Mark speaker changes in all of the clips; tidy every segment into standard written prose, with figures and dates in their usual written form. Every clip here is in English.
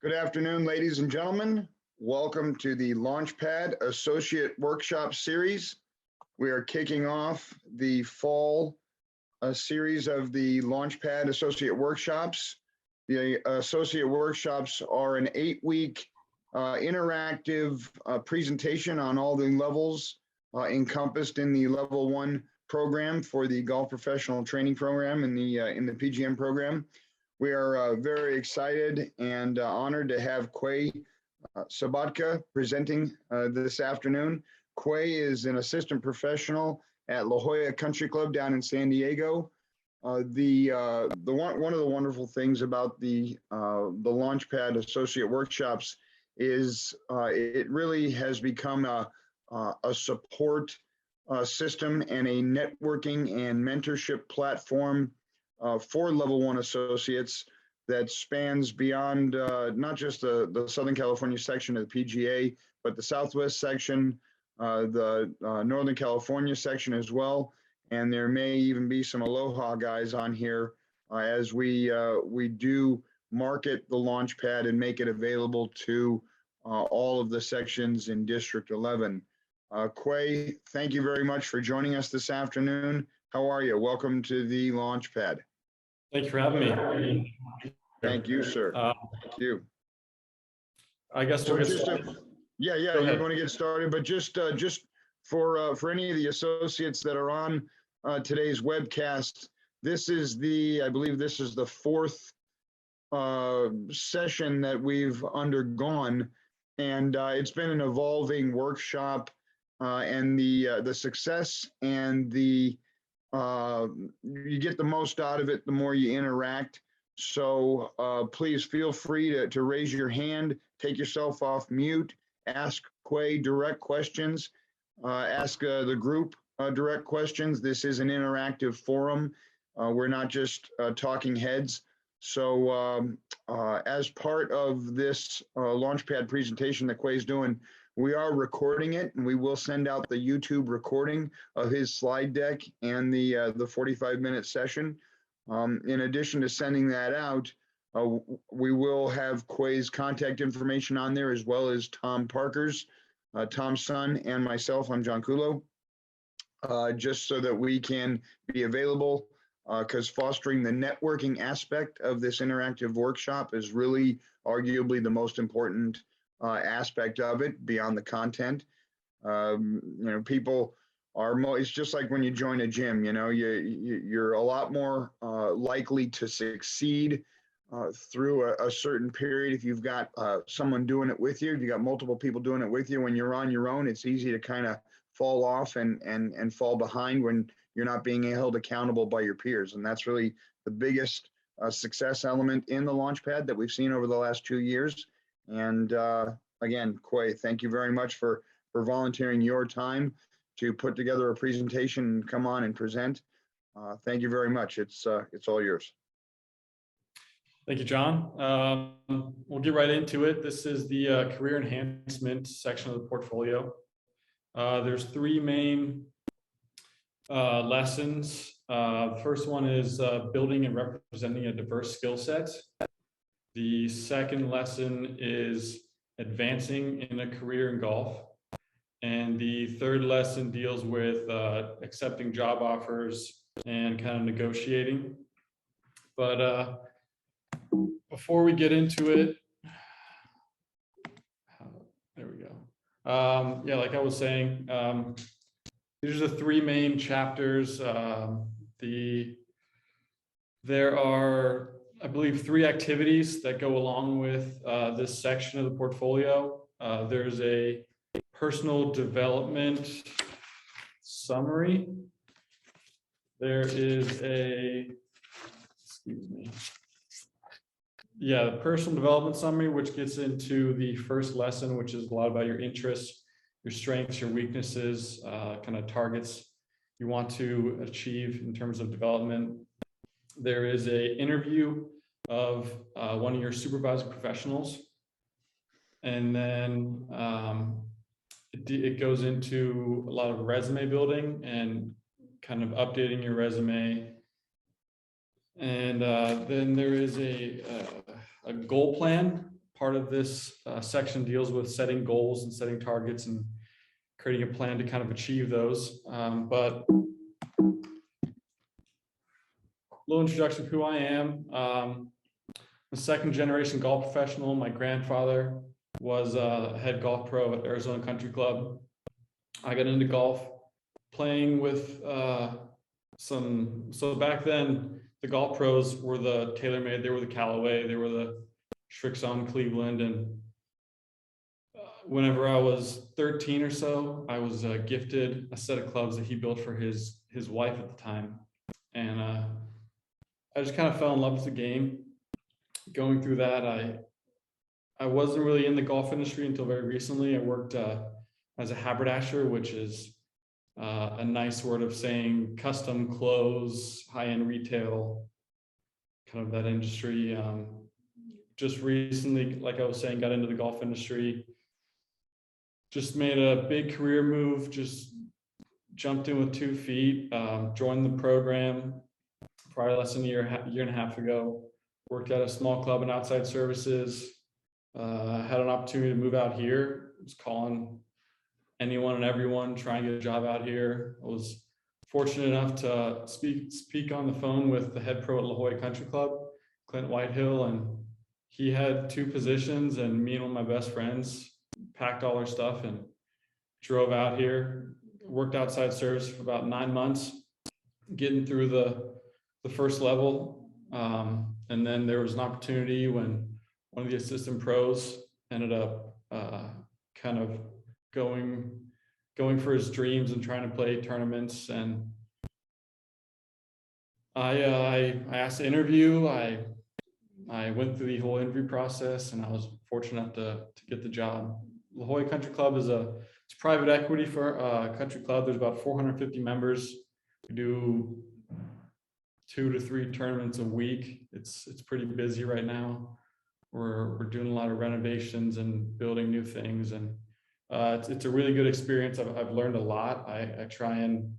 Speaker 1: Good afternoon, ladies and gentlemen. Welcome to the LaunchPad Associate Workshop Series. We are kicking off the fall series of the LaunchPad Associate Workshops. The Associate Workshops are an 8-week interactive presentation on all the levels encompassed in the Level 1 program for the Golf Professional Training Program in the PGM program. We are very excited and honored to have Quay Sobotka presenting this afternoon. Quay is an assistant professional at La Jolla Country Club down in San Diego. One of the wonderful things about the LaunchPad Associate Workshops is it really has become a support system and a networking and mentorship platform for Level 1 associates that spans beyond not just the Southern California section of the PGA, but the Southwest section, the Northern California section as well. And there may even be some Aloha guys on here as we do market the LaunchPad and make it available to all of the sections in District 11. Quay, thank you very much for joining us this afternoon. How are you? Welcome to the LaunchPad.
Speaker 2: Thank you for having me.
Speaker 1: Thank you, sir. Thank you.
Speaker 2: I guess we'll get started.
Speaker 1: Yeah, you're going to get started, but just for any of the associates that are on today's webcast, this is I believe this is the 4th session that we've undergone, and it's been an evolving workshop, and the success and you get the most out of it the more you interact. So please feel free to raise your hand, take yourself off mute, ask Quay direct questions, ask the group direct questions. This is an interactive forum. We're not just talking heads. So as part of this LaunchPad presentation that Quay's doing, we are recording it, and we will send out the YouTube recording of his slide deck and the 45-minute session. In addition to sending that out, we will have Quay's contact information on there, as well as Tom Parker's, Tom's son, and myself. I'm John Kulo, just so that we can be available, because fostering the networking aspect of this interactive workshop is really arguably the most important aspect of it beyond the content. People are it's just like when you join a gym, you're a lot more likely to succeed through a certain period if you've got someone doing it with you. If you got multiple people doing it with you. When you're on your own, it's easy to kind of fall off and fall behind when you're not being held accountable by your peers. And that's really the biggest success element in the LaunchPad that we've seen over the last 2 years. And again, Quay, thank you very much for volunteering your time to put together a presentation and come on and present. Thank you very much. It's all yours.
Speaker 2: Thank you, John. We'll get right into it. This is the career enhancement section of the portfolio. There's 3 main lessons. The first one is building and representing a diverse skill set. The second lesson is advancing in a career in golf. And the third lesson deals with accepting job offers and kind of negotiating. But before we get into it, there we go. Yeah, like I was saying, these are the 3 main chapters. There are, I believe, 3 activities that go along with this section of the portfolio. There's a personal development summary. There is the personal development summary, which gets into the first lesson, which is a lot about your interests, your strengths, your weaknesses, kind of targets you want to achieve in terms of development. There is an interview of one of your supervising professionals. And then it goes into a lot of resume building and kind of updating your resume. And then there is a goal plan part of this section deals with setting goals and setting targets and creating a plan to kind of achieve those. But a little introduction of who I am. I'm a second generation golf professional. My grandfather was a head golf pro at Arizona Country Club. I got into golf playing with so back then the golf pros were the TaylorMade, they were the Callaway, they were the Srixon Cleveland, and whenever I was 13 or so, I was gifted a set of clubs that he built for his wife at the time. And I just kind of fell in love with the game. Going through that, I wasn't really in the golf industry until very recently. I worked as a haberdasher, which is a nice word of saying custom clothes, high-end retail, kind of that industry. Just recently, like I was saying, got into the golf industry. Just made a big career move, just jumped in with 2 feet, joined the program probably less than a year and a half ago, worked at a small club in outside services, had an opportunity to move out here, was calling anyone and everyone, trying to get a job out here. I was fortunate enough to speak on the phone with the head pro at La Jolla Country Club, Clint Whitehill, and he had 2 positions, and me and one of my best friends packed all our stuff and drove out here, worked outside service for about 9 months, getting through the first level. And then there was an opportunity when one of the assistant pros ended up kind of going for his dreams and trying to play tournaments. And I asked to interview. I went through the whole interview process, and I was fortunate to get the job. La Jolla Country Club is it's private equity for a country club. There's about 450 members. We do 2 to 3 tournaments a week. It's pretty busy right now. We're doing a lot of renovations and building new things, and it's a really good experience. I've learned a lot. I try and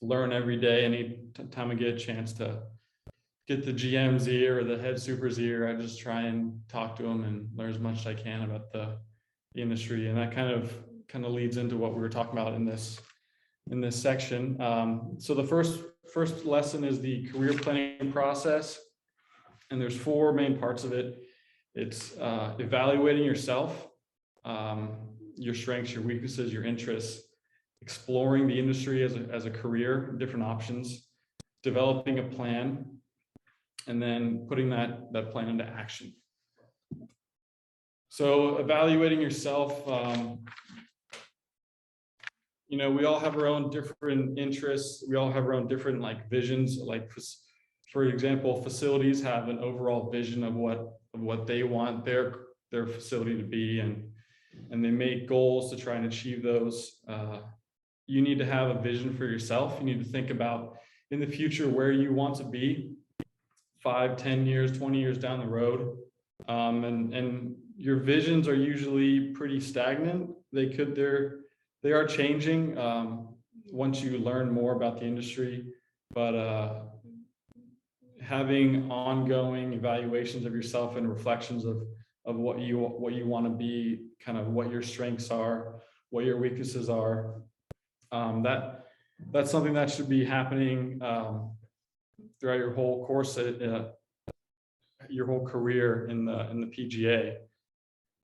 Speaker 2: learn every day. Any time I get a chance to get the GM's ear or the head super's ear, I just try and talk to them and learn as much as I can about the industry. And that kind of leads into what we were talking about in this section. So the first lesson is the career planning process, and there's 4 main parts of it. It's evaluating yourself, your strengths, your weaknesses, your interests, exploring the industry as a career, different options, developing a plan, and then putting that plan into action. So evaluating yourself, you know, we all have our own different interests. We all have our own different visions. Like, for example, facilities have an overall vision of what they want their facility to be, and they make goals to try and achieve those. You need to have a vision for yourself. You need to think about in the future where you want to be 5, 10 years, 20 years down the road. And your visions are usually pretty stagnant. They are changing once you learn more about the industry, but having ongoing evaluations of yourself and reflections of what you want to be, kind of what your strengths are, what your weaknesses are. That's something that should be happening throughout your whole course, your whole career in the PGA.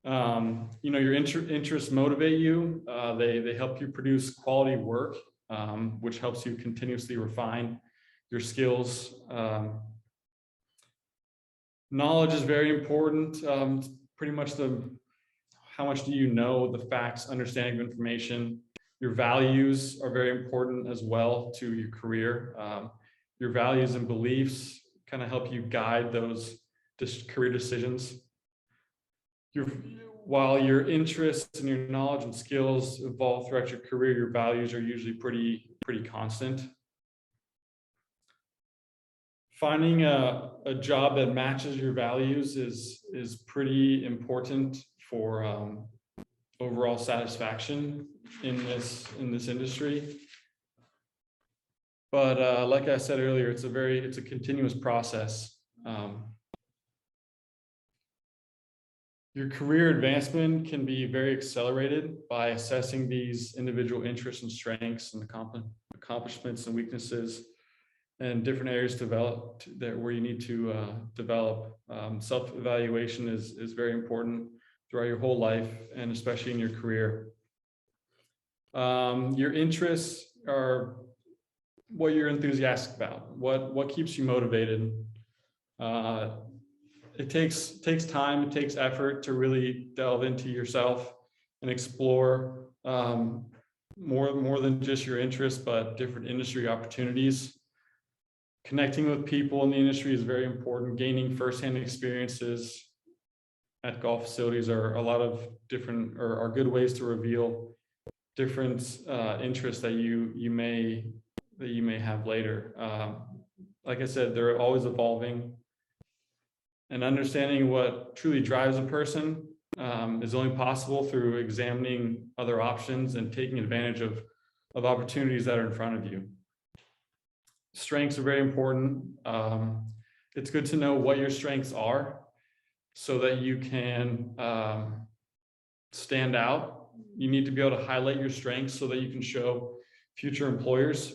Speaker 2: You know, your interests motivate you. They help you produce quality work, which helps you continuously refine your skills. Knowledge is very important. Pretty much how much do you know, the facts, understanding of information. Your values are very important as well to your career. Your values and beliefs kind of help you guide those career decisions. While your interests and your knowledge and skills evolve throughout your career, your values are usually pretty constant. Finding a job that matches your values is pretty important for overall satisfaction in this industry. But like I said earlier, it's a continuous process. Your career advancement can be very accelerated by assessing these individual interests and strengths and accomplishments and weaknesses and different areas developed there where you need to develop. Self-evaluation is very important throughout your whole life and especially in your career. Your interests are what you're enthusiastic about, what keeps you motivated. It takes time, it takes effort to really delve into yourself and explore more than just your interests, but different industry opportunities. Connecting with people in the industry is very important. Gaining firsthand experiences at golf facilities are a lot of different, or are good ways to reveal different interests that you may have later. Like I said, they're always evolving, and understanding what truly drives a person is only possible through examining other options and taking advantage of opportunities that are in front of you. Strengths are very important. It's good to know what your strengths are so that you can stand out. You need to be able to highlight your strengths so that you can show future employers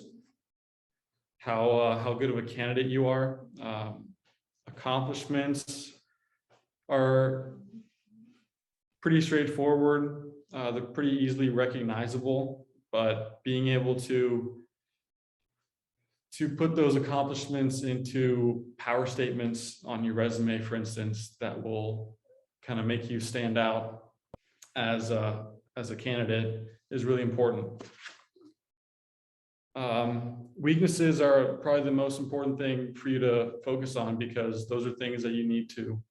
Speaker 2: how good of a candidate you are. Accomplishments are pretty straightforward. They're pretty easily recognizable, but being able to put those accomplishments into power statements on your resume, for instance, that will kind of make you stand out as a candidate is really important. Weaknesses are probably the most important thing for you to focus on because those are things that you need to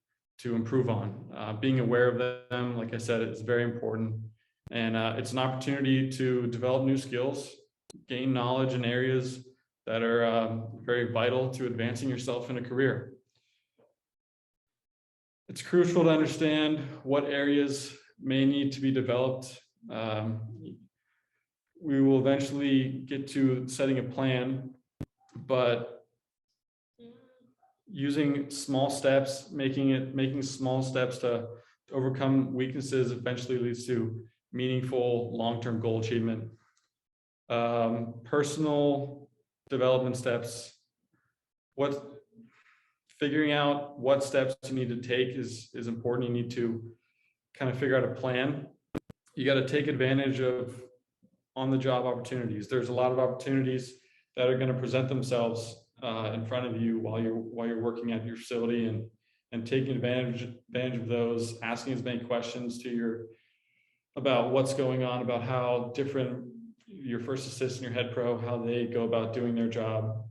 Speaker 2: improve on. Being aware of them, like I said, is very important. And it's an opportunity to develop new skills, gain knowledge in areas that are very vital to advancing yourself in a career. It's crucial to understand what areas may need to be developed. We will eventually get to setting a plan, but using small steps, making small steps to overcome weaknesses eventually leads to meaningful long-term goal achievement. Personal development steps. Figuring out what steps you need to take is important. You need to kind of figure out a plan. You got to take advantage of on-the-job opportunities. There's a lot of opportunities that are going to present themselves in front of you while you're working at your facility, and taking advantage of those, asking as many questions about what's going on, about how different your first assistant, your head pro, how they go about doing their job,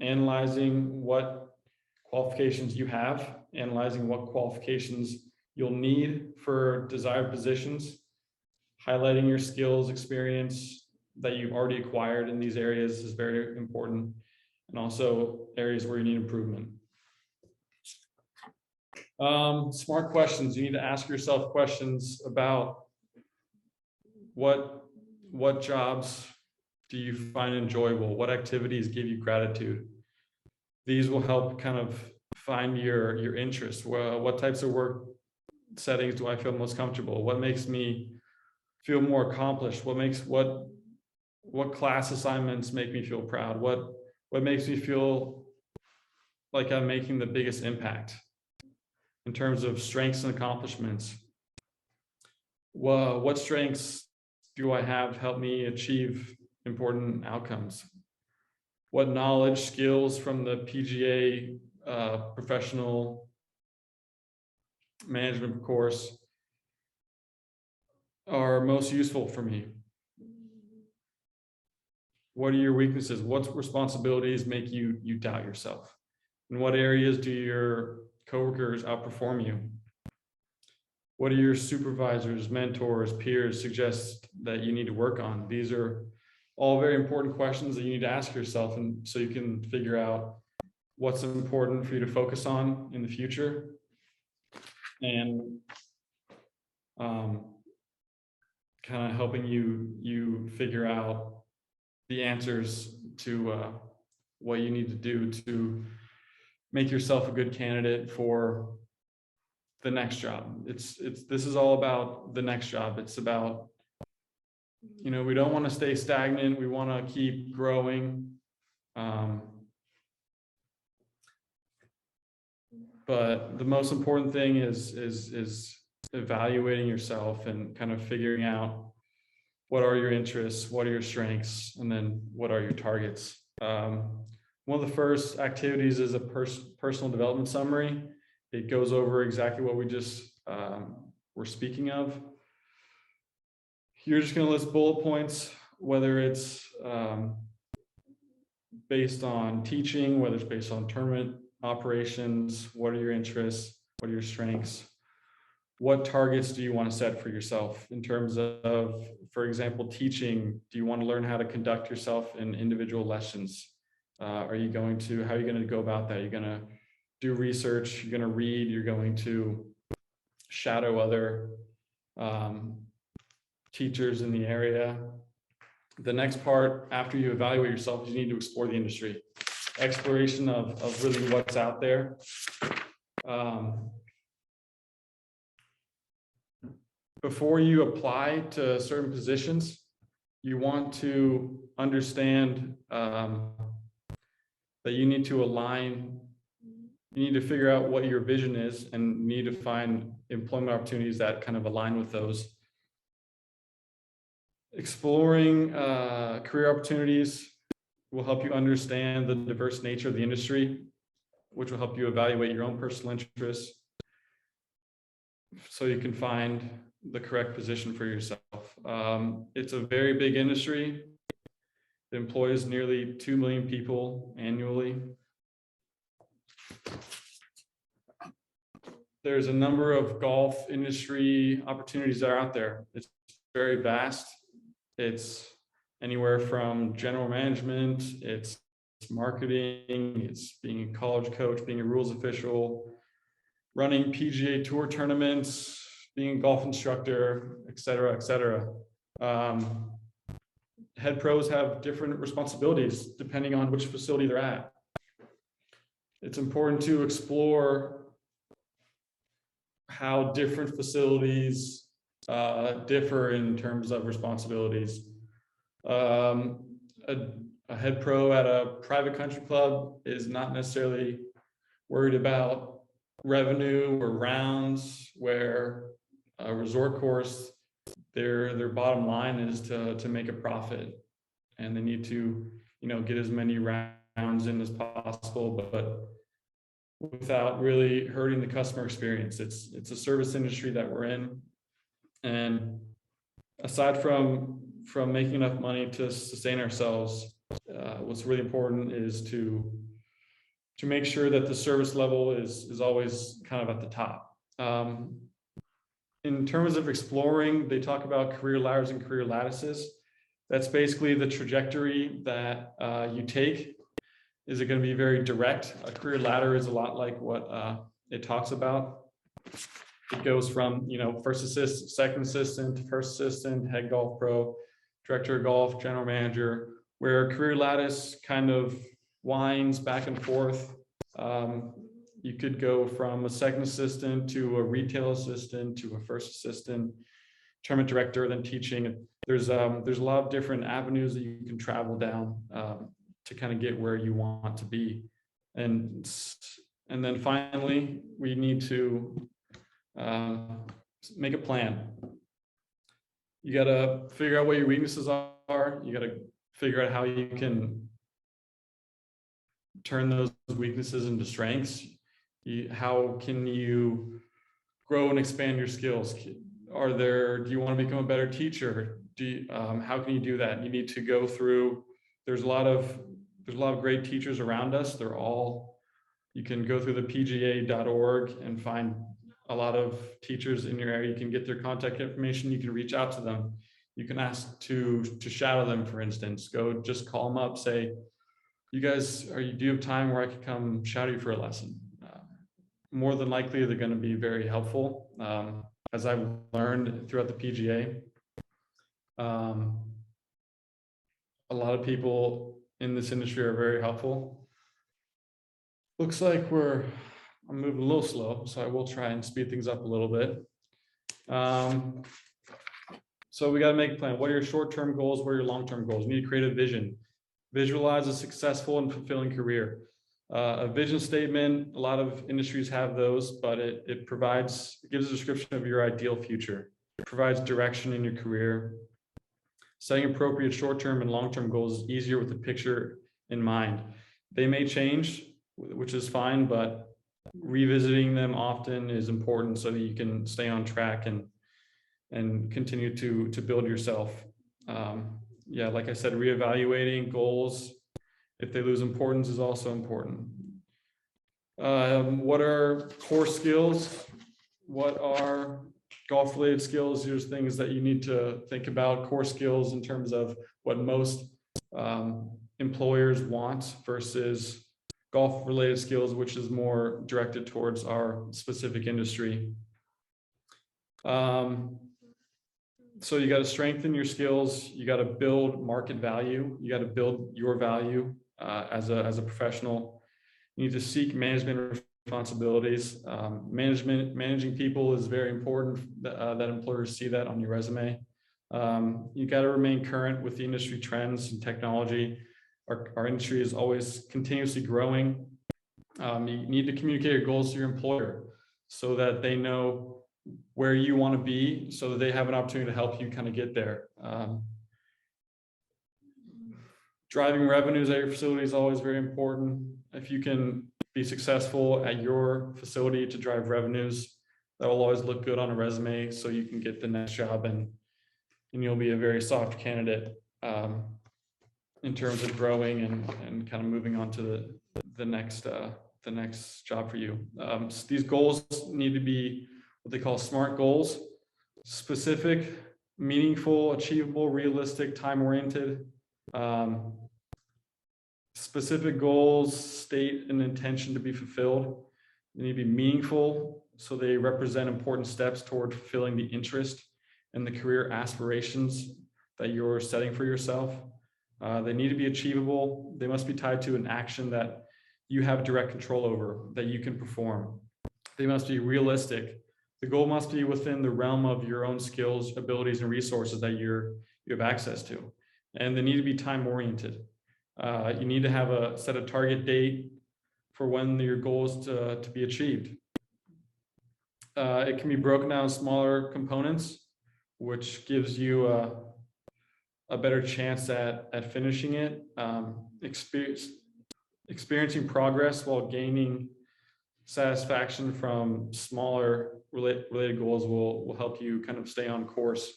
Speaker 2: analyzing what qualifications you have, analyzing what qualifications you'll need for desired positions, highlighting your skills, experience that you've already acquired in these areas is very important, and also areas where you need improvement. Smart questions. You need to ask yourself questions about what jobs do you find enjoyable? What activities give you gratitude? These will help kind of find your interests. What types of work settings do I feel most comfortable? What makes me feel more accomplished? What class assignments make me feel proud? What makes me feel like I'm making the biggest impact in terms of strengths and accomplishments? What strengths do I have help me achieve important outcomes? What knowledge, skills from the PGA professional management course are most useful for me? What are your weaknesses? What responsibilities make you doubt yourself? In what areas do your coworkers outperform you? What do your supervisors, mentors, peers suggest that you need to work on? These are all very important questions that you need to ask yourself, and so you can figure out what's important for you to focus on in the future, and kind of helping you figure out the answers to what you need to do to make yourself a good candidate for the next job. This is all about the next job. It's about, we don't want to stay stagnant. We want to keep growing. But the most important thing is evaluating yourself and kind of figuring out what are your interests, what are your strengths, and then what are your targets. One of the first activities is a personal development summary. It goes over exactly what we just were speaking of. You're just going to list bullet points, whether it's based on teaching, whether it's based on tournament operations, what are your interests, what are your strengths, what targets do you want to set for yourself in terms of, for example, teaching. Do you want to learn how to conduct yourself in individual lessons? How are you going to go about that? You're going to do research, you're going to read, you're going to shadow other teachers in the area. The next part, after you evaluate yourself, is you need to explore the industry. Exploration of really what's out there. Before you apply to certain positions, you want to understand that you need to align, you need to figure out what your vision is and need to find employment opportunities that kind of align with those. Exploring career opportunities will help you understand the diverse nature of the industry, which will help you evaluate your own personal interests so you can find the correct position for yourself. It's a very big industry. It employs nearly 2 million people annually. There's a number of golf industry opportunities that are out there. It's very vast. It's anywhere from general management, it's marketing, it's being a college coach, being a rules official, running PGA Tour tournaments, being a golf instructor, et cetera, et cetera. Head pros have different responsibilities depending on which facility they're at. It's important to explore how different facilities differ in terms of responsibilities. A head pro at a private country club is not necessarily worried about revenue or rounds, where a resort course, their bottom line is to make a profit, and they need to get as many rounds in as possible, but without really hurting the customer experience. It's a service industry that we're in, and aside from making enough money to sustain ourselves, what's really important is to make sure that the service level is always kind of at the top. In terms of exploring, they talk about career ladders and career lattices. That's basically the trajectory that you take. Is it going to be very direct? A career ladder is a lot like what it talks about. It goes from, first assistant, second assistant, first assistant, head golf pro, director of golf, general manager, where a career lattice kind of winds back and forth. You could go from a second assistant to a retail assistant to a first assistant, tournament director, then teaching. There's a lot of different avenues that you can travel down to kind of get where you want to be. And then finally, we need to make a plan. You got to figure out what your weaknesses are. You got to figure out how you can turn those weaknesses into strengths. How can you grow and expand your skills? Do you want to become a better teacher? How can you do that? You need to go through, there's a lot of great teachers around us. You can go through the PGA.org and find a lot of teachers in your area. You can get their contact information. You can reach out to them. You can ask to shadow them, for instance. Just call them up, say, you guys, do you have time where I could come shadow you for a lesson? More than likely, they're going to be very helpful. As I've learned throughout the PGA, a lot of people in this industry are very helpful. Looks like we're I'm moving a little slow, so I will try and speed things up a little bit. So we got to make a plan. What are your short-term goals? What are your long-term goals? You need to create a vision. Visualize a successful and fulfilling career. A vision statement, a lot of industries have those, but it gives a description of your ideal future. It provides direction in your career. Setting appropriate short-term and long-term goals is easier with the picture in mind. They may change, which is fine, but revisiting them often is important so that you can stay on track and continue to build yourself. Yeah, like I said, reevaluating goals, if they lose importance, is also important. What are core skills? What are golf-related skills? Here's things that you need to think about. Core skills in terms of what most employers want versus golf-related skills, which is more directed towards our specific industry. So you got to strengthen your skills. You got to build market value. You got to build your value as a professional. You need to seek management responsibilities. Managing people is very important that employers see that on your resume. You got to remain current with the industry trends and technology. Our industry is always continuously growing. You need to communicate your goals to your employer so that they know where you want to be, so that they have an opportunity to help you kind of get there. Driving revenues at your facility is always very important. If you can be successful at your facility to drive revenues, that will always look good on a resume, so you can get the next job, and you'll be a very soft candidate in terms of growing and kind of moving on to the next job for you. So these goals need to be what they call SMART goals: specific, meaningful, achievable, realistic, time-oriented. Specific goals state an intention to be fulfilled. They need to be meaningful, so they represent important steps toward fulfilling the interest and the career aspirations that you're setting for yourself. They need to be achievable. They must be tied to an action that you have direct control over, that you can perform. They must be realistic. The goal must be within the realm of your own skills, abilities, and resources that you have access to. And they need to be time-oriented. You need to set a target date for when your goal is to be achieved. It can be broken down in smaller components, which gives you a better chance at finishing it. Experiencing progress while gaining satisfaction from smaller related goals will help you kind of stay on course.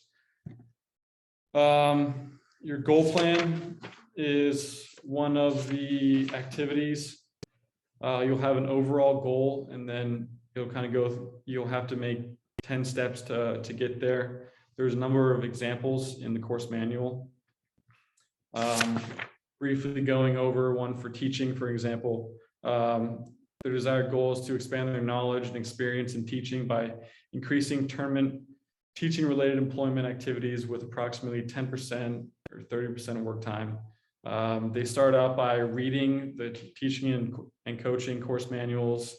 Speaker 2: Your goal plan is one of the activities. You'll have an overall goal, and then you'll have to make 10 steps to get there. There's a number of examples in the course manual. Briefly going over one for teaching, for example. Their desired goal is to expand their knowledge and experience in teaching by increasing tournament teaching-related employment activities with approximately 10% or 30% of work time. They start out by reading the teaching and coaching course manuals.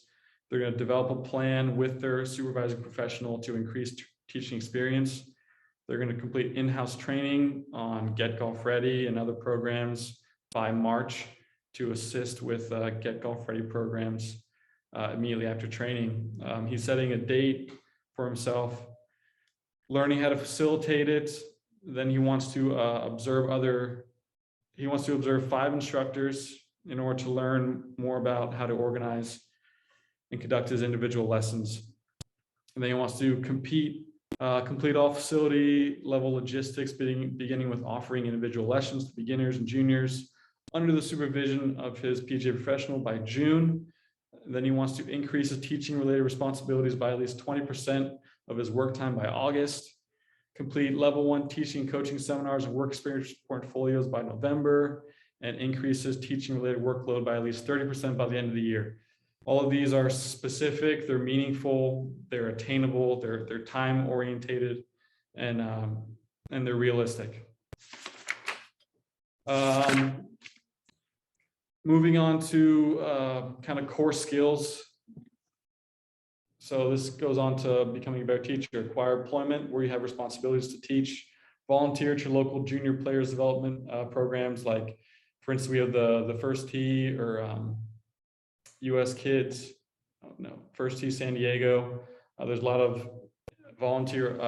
Speaker 2: They're going to develop a plan with their supervising professional to increase teaching experience. They're going to complete in-house training on Get Golf Ready and other programs by March to assist with Get Golf Ready programs immediately after training. He's setting a date for himself, learning how to facilitate it. Then he wants to observe 5 instructors in order to learn more about how to organize and conduct his individual lessons. And then he wants to complete all facility level logistics, beginning with offering individual lessons to beginners and juniors under the supervision of his PGA professional by June. And then he wants to increase his teaching related responsibilities by at least 20% of his work time by August. Complete level 1 teaching and coaching seminars and work experience portfolios by November, and increase his teaching related workload by at least 30% by the end of the year. All of these are specific, they're meaningful, they're attainable, they're time orientated, and they're realistic. Moving on to kind of core skills. So this goes on to becoming a better teacher. Acquire employment where you have responsibilities to teach. Volunteer to local junior players development programs. Like, for instance, we have the First Tee or US Kids, no, First Tee San Diego. There's a lot of volunteer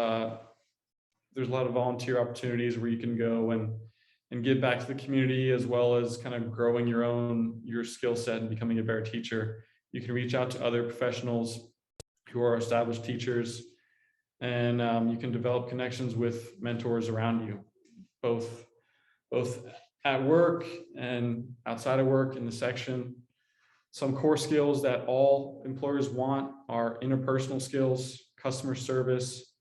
Speaker 2: opportunities where you can go and give back to the community, as well as kind of growing your skill set and becoming a better teacher. You can reach out to other professionals who are established teachers, and you can develop connections with mentors around you, both at work and outside of work in the section. Some core skills that all employers want are interpersonal skills, customer service,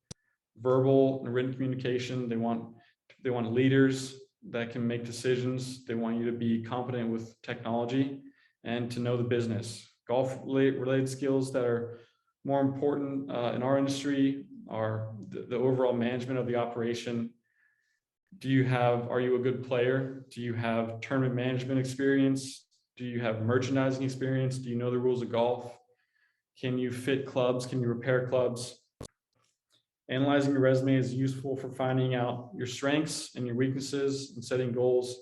Speaker 2: verbal and written communication. They want leaders that can make decisions. They want you to be competent with technology and to know the business. Golf related skills that are more important in our industry are the overall management of the operation. Are you a good player? Do you have tournament management experience? Do you have merchandising experience? Do you know the rules of golf? Can you fit clubs? Can you repair clubs? Analyzing your resume is useful for finding out your strengths and your weaknesses and setting goals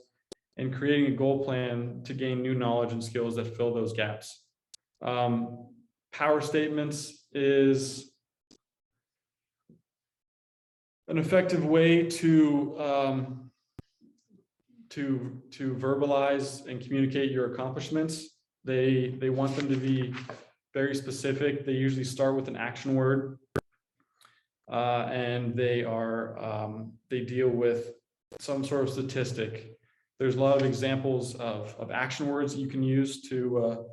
Speaker 2: and creating a goal plan to gain new knowledge and skills that fill those gaps. Power statements is an effective way to verbalize and communicate your accomplishments. They want them to be very specific. They usually start with an action word, and they deal with some sort of statistic. There's a lot of examples of action words that you can use to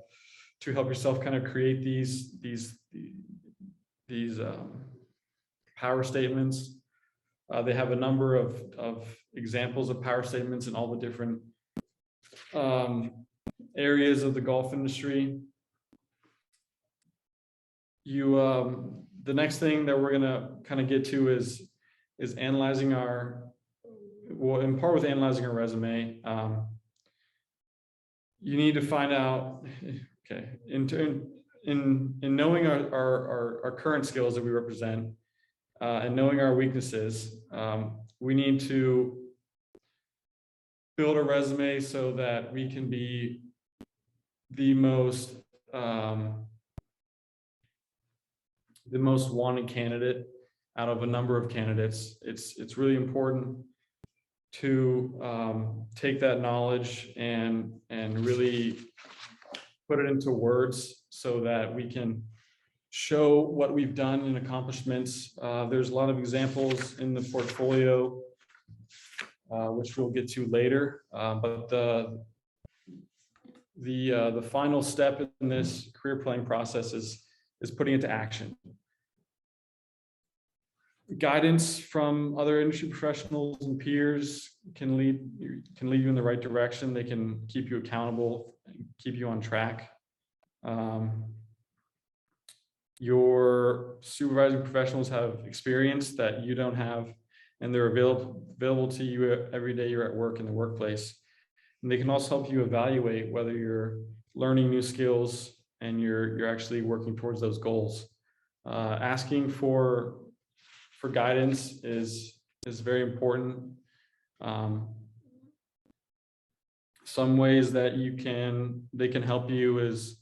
Speaker 2: help yourself kind of create these power statements. They have a number of examples of power statements in all the different areas of the golf industry. The next thing that we're gonna kind of get to is analyzing in part with analyzing our resume. You need to find out, okay, in knowing our current skills that we represent, and knowing our weaknesses, we need to build a resume so that we can be the most wanted candidate out of a number of candidates. It's really important to take that knowledge and really put it into words so that we can show what we've done in accomplishments. There's a lot of examples in the portfolio, which we'll get to later. But the final step in this career planning process is putting it to action. Guidance from other industry professionals and peers can lead you in the right direction. They can keep you accountable, keep you on track. Your supervising professionals have experience that you don't have, and they're available to you every day you're at work in the workplace. And they can also help you evaluate whether you're learning new skills and you're actually working towards those goals. Asking for guidance is very important. Some ways that they can help you is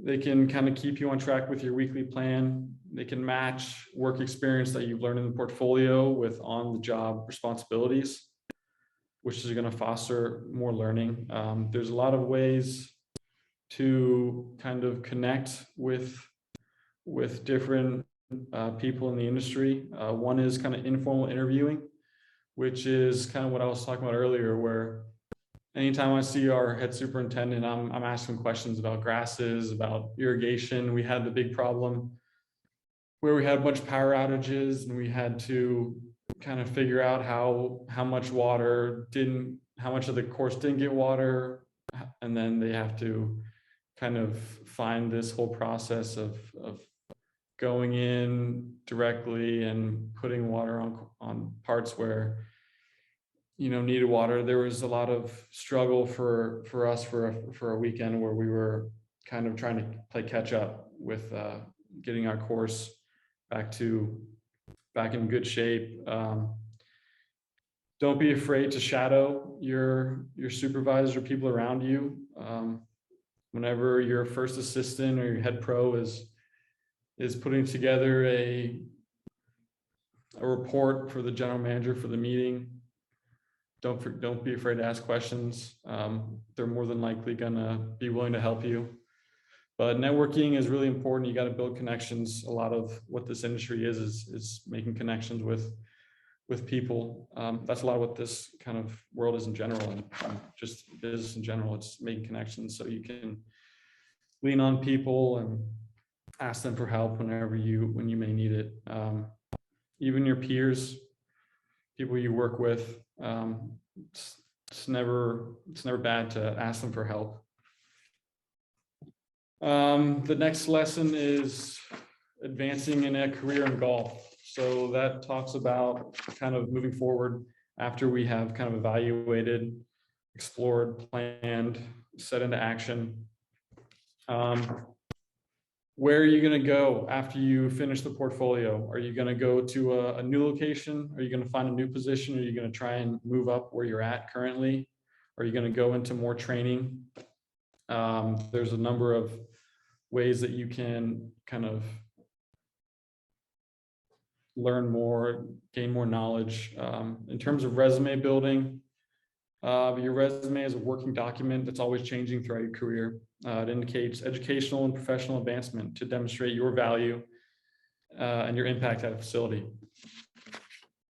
Speaker 2: they can kind of keep you on track with your weekly plan. They can match work experience that you've learned in the portfolio with on-the-job responsibilities, which is going to foster more learning. There's a lot of ways to kind of connect with different people in the industry. One is kind of informal interviewing, which is kind of what I was talking about earlier, where anytime I see our head superintendent, I'm asking questions about grasses, about irrigation. We had the big problem where we had a bunch of power outages, and we had to kind of figure out how much of the course didn't get water, and then they have to kind of find this whole process of going in directly and putting water on parts where needed water. There was a lot of struggle for us for a weekend where we were kind of trying to play catch up with getting our course back in good shape. Don't be afraid to shadow your supervisors or people around you. Whenever your first assistant or your head pro is putting together a report for the general manager for the meeting, don't be afraid to ask questions. They're more than likely gonna be willing to help you. But networking is really important. You got to build connections. A lot of what this industry is making connections with people. That's a lot of what this kind of world is in general, and just business in general. It's making connections so you can lean on people and ask them for help when you may need it. Even your peers, people you work with, it's never bad to ask them for help. The next lesson is advancing in a career in golf. So that talks about kind of moving forward after we have kind of evaluated, explored, planned, set into action. Where are you going to go after you finish the portfolio? Are you going to go to a new location? Are you going to find a new position? Are you going to try and move up where you're at currently? Are you going to go into more training? There's a number of ways that you can kind of learn more, gain more knowledge. In terms of resume building, your resume is a working document that's always changing throughout your career. It indicates educational and professional advancement to demonstrate your value and your impact at a facility.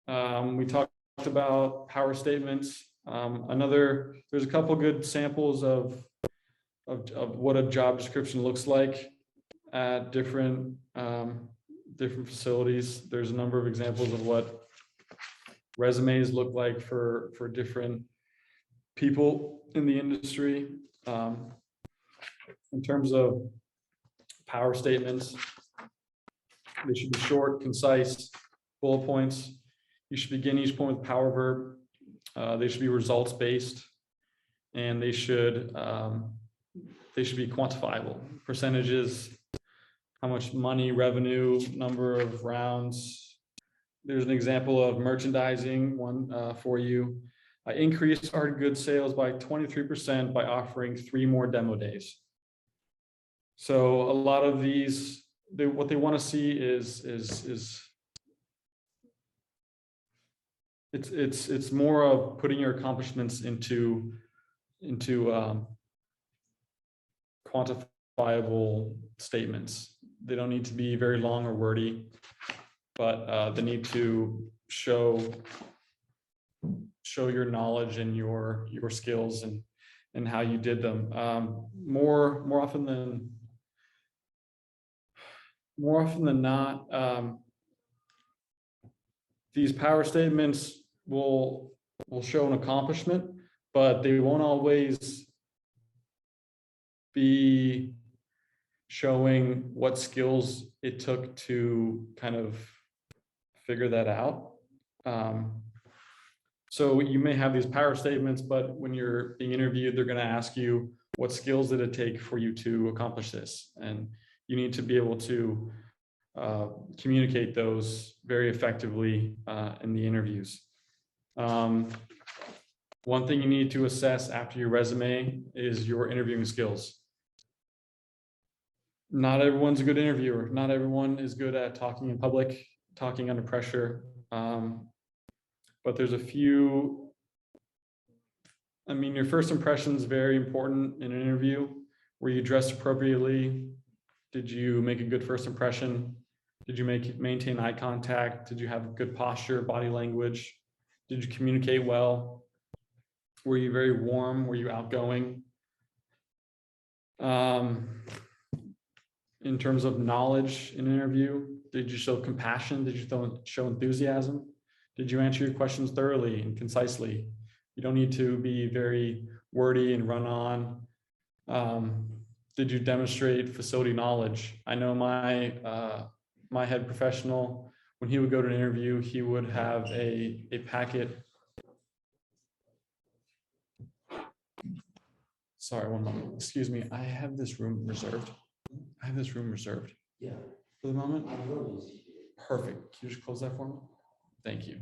Speaker 2: We talked about power statements. There's a couple good samples of what a job description looks like at different facilities. There's a number of examples of what resumes look like for different people in the industry. In terms of power statements, they should be short, concise, bullet points. You should begin each point with power verb. They should be results based, and they should be quantifiable. Percentages, how much money, revenue, number of rounds. There's an example of merchandising one for you. I increased hard goods sales by 23% by offering 3 more demo days. So a lot of these, what they want to see is it's more of putting your accomplishments into quantifiable statements. They don't need to be very long or wordy, but they need to show your knowledge and your skills and how you did them. More often than not, these power statements will show an accomplishment, but they won't always be showing what skills it took to kind of figure that out. So you may have these power statements, but when you're being interviewed, they're going to ask you, what skills did it take for you to accomplish this? And you need to be able to communicate those very effectively in the interviews. One thing you need to assess after your resume is your interviewing skills. Not everyone's a good interviewer. Not everyone is good at talking in public, talking under pressure. But there's a few, your first impression is very important in an interview. Were you dressed appropriately? Did you make a good first impression? Did you maintain eye contact? Did you have good posture, body language? Did you communicate well? Were you very warm? Were you outgoing? In terms of knowledge in an interview, did you show compassion? Did you show enthusiasm? Did you answer your questions thoroughly and concisely? You don't need to be very wordy and run on. Did you demonstrate facility knowledge? I know my head professional, when he would go to an interview, he would have a packet. Sorry, one moment. Excuse me. I have this room reserved. Yeah. for the moment? Perfect. Can you just close that for me? Thank you.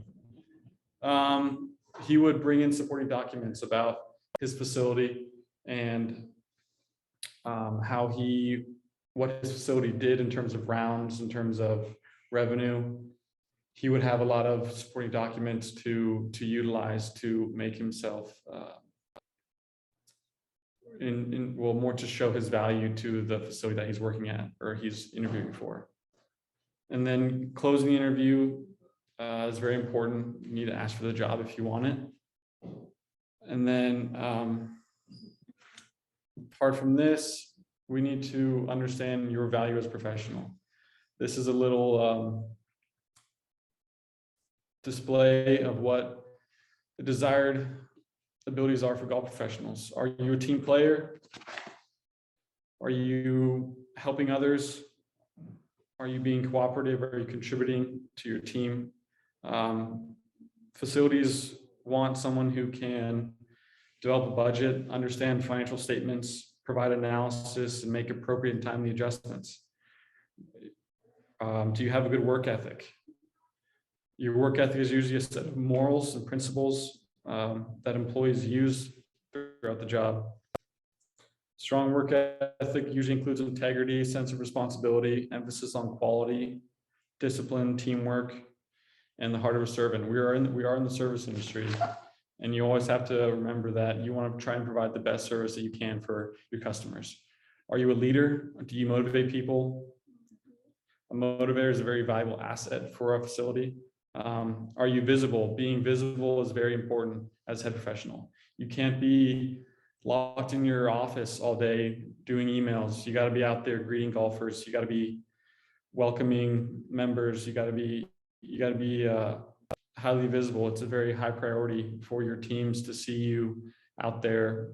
Speaker 2: He would bring in supporting documents about his facility and what his facility did in terms of rounds, in terms of revenue. He would have a lot of supporting documents to utilize to make himself more to show his value to the facility that he's working at or he's interviewing for. And then closing the interview is very important. You need to ask for the job if you want it. And then apart from this, we need to understand your value as a professional. This is a little display of what the desired abilities are for golf professionals. Are you a team player? Are you helping others? Are you being cooperative? Are you contributing to your team? Facilities want someone who can develop a budget, understand financial statements, provide analysis, and make appropriate and timely adjustments. Do you have a good work ethic? Your work ethic is usually a set of morals and principles that employees use throughout the job. Strong work ethic usually includes integrity, sense of responsibility, emphasis on quality, discipline, teamwork, and the heart of a servant. We are in the service industry, and you always have to remember that you want to try and provide the best service that you can for your customers. Are you a leader? Do you motivate people? A motivator is a very valuable asset for a facility. Are you visible? Being visible is very important as a head professional. You can't be locked in your office all day doing emails. You got to be out there greeting golfers. You got to be welcoming members. You got to be highly visible. It's a very high priority for your teams to see you out there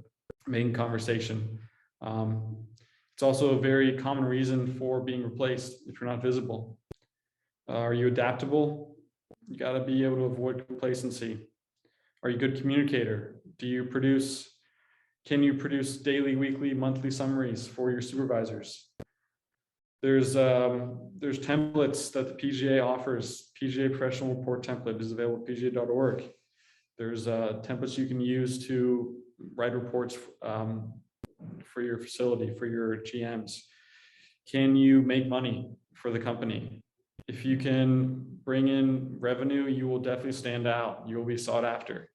Speaker 2: making conversation. It's also a very common reason for being replaced if you're not visible. Are you adaptable? You got to be able to avoid complacency. Are you a good communicator? Can you produce daily, weekly, monthly summaries for your supervisors? There's templates that the PGA offers. PGA Professional Report template is available at pga.org. There's templates you can use to write reports for your facility, for your GMs. Can you make money for the company? If you can bring in revenue, you will definitely stand out. You will be sought after.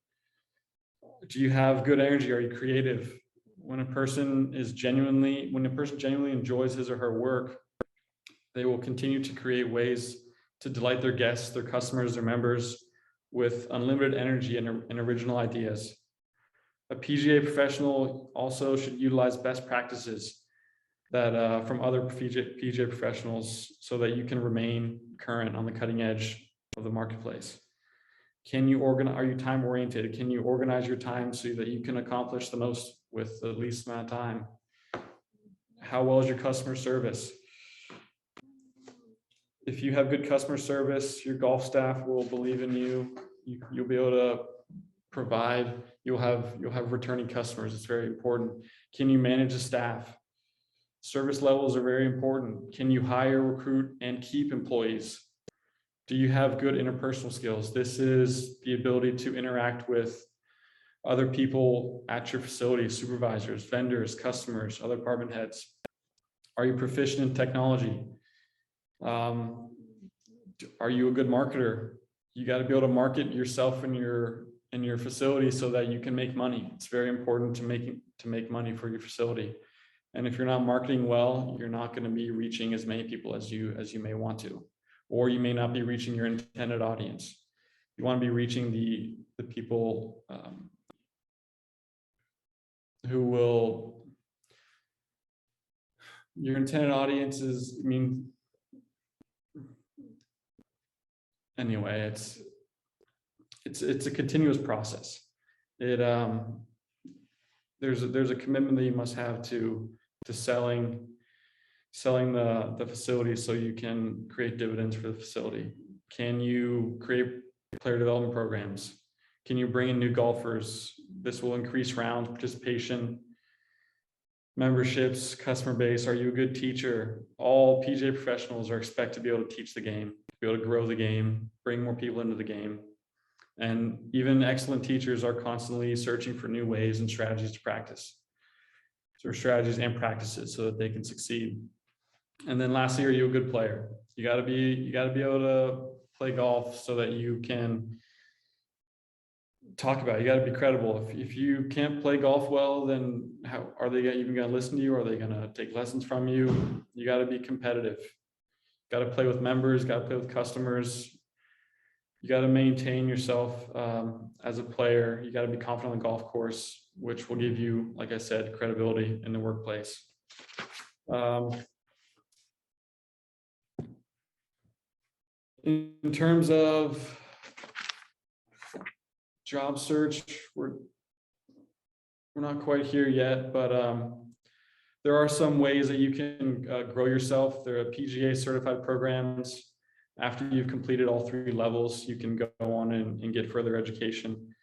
Speaker 2: Do you have good energy? Are you creative? When a person genuinely enjoys his or her work, they will continue to create ways to delight their guests, their customers, their members with unlimited energy and original ideas. A PGA professional also should utilize best practices that from other PGA professionals so that you can remain current on the cutting edge of the marketplace. Are you time oriented? Can you organize your time so that you can accomplish the most with the least amount of time? How well is your customer service? If you have good customer service, your golf staff will believe in you. You'll be able to provide. You'll have returning customers. It's very important. Can you manage the staff? Service levels are very important. Can you hire, recruit, and keep employees? Do you have good interpersonal skills? This is the ability to interact with other people at your facility, supervisors, vendors, customers, other department heads. Are you proficient in technology? Are you a good marketer? You got to be able to market yourself in your facility so that you can make money. It's very important to make money for your facility. And if you're not marketing well, you're not going to be reaching as many people as you may want to, or you may not be reaching your intended audience. You want to be reaching the people who will. Your intended audience is, anyway, it's a continuous process. There's a commitment that you must have to selling the facility so you can create dividends for the facility. Can you create player development programs? Can you bring in new golfers? This will increase rounds, participation, memberships, customer base. Are you a good teacher? All PGA professionals are expected to be able to teach the game, be able to grow the game, bring more people into the game. And even excellent teachers are constantly searching for new ways and strategies to practice. So strategies and practices so that they can succeed. And then lastly, are you a good player? You gotta be able to play golf so that you can talk about it. You got to be credible. If you can't play golf well, then how are they even going to listen to you? Are they going to take lessons from you? You got to be competitive. Got to play with members, got to play with customers. You got to maintain yourself as a player. You got to be confident on the golf course, which will give you, like I said, credibility in the workplace. In terms of job search, we're not quite here yet, but there are some ways that you can grow yourself. There are PGA certified programs. After you've completed all 3 levels, you can go on and get further education.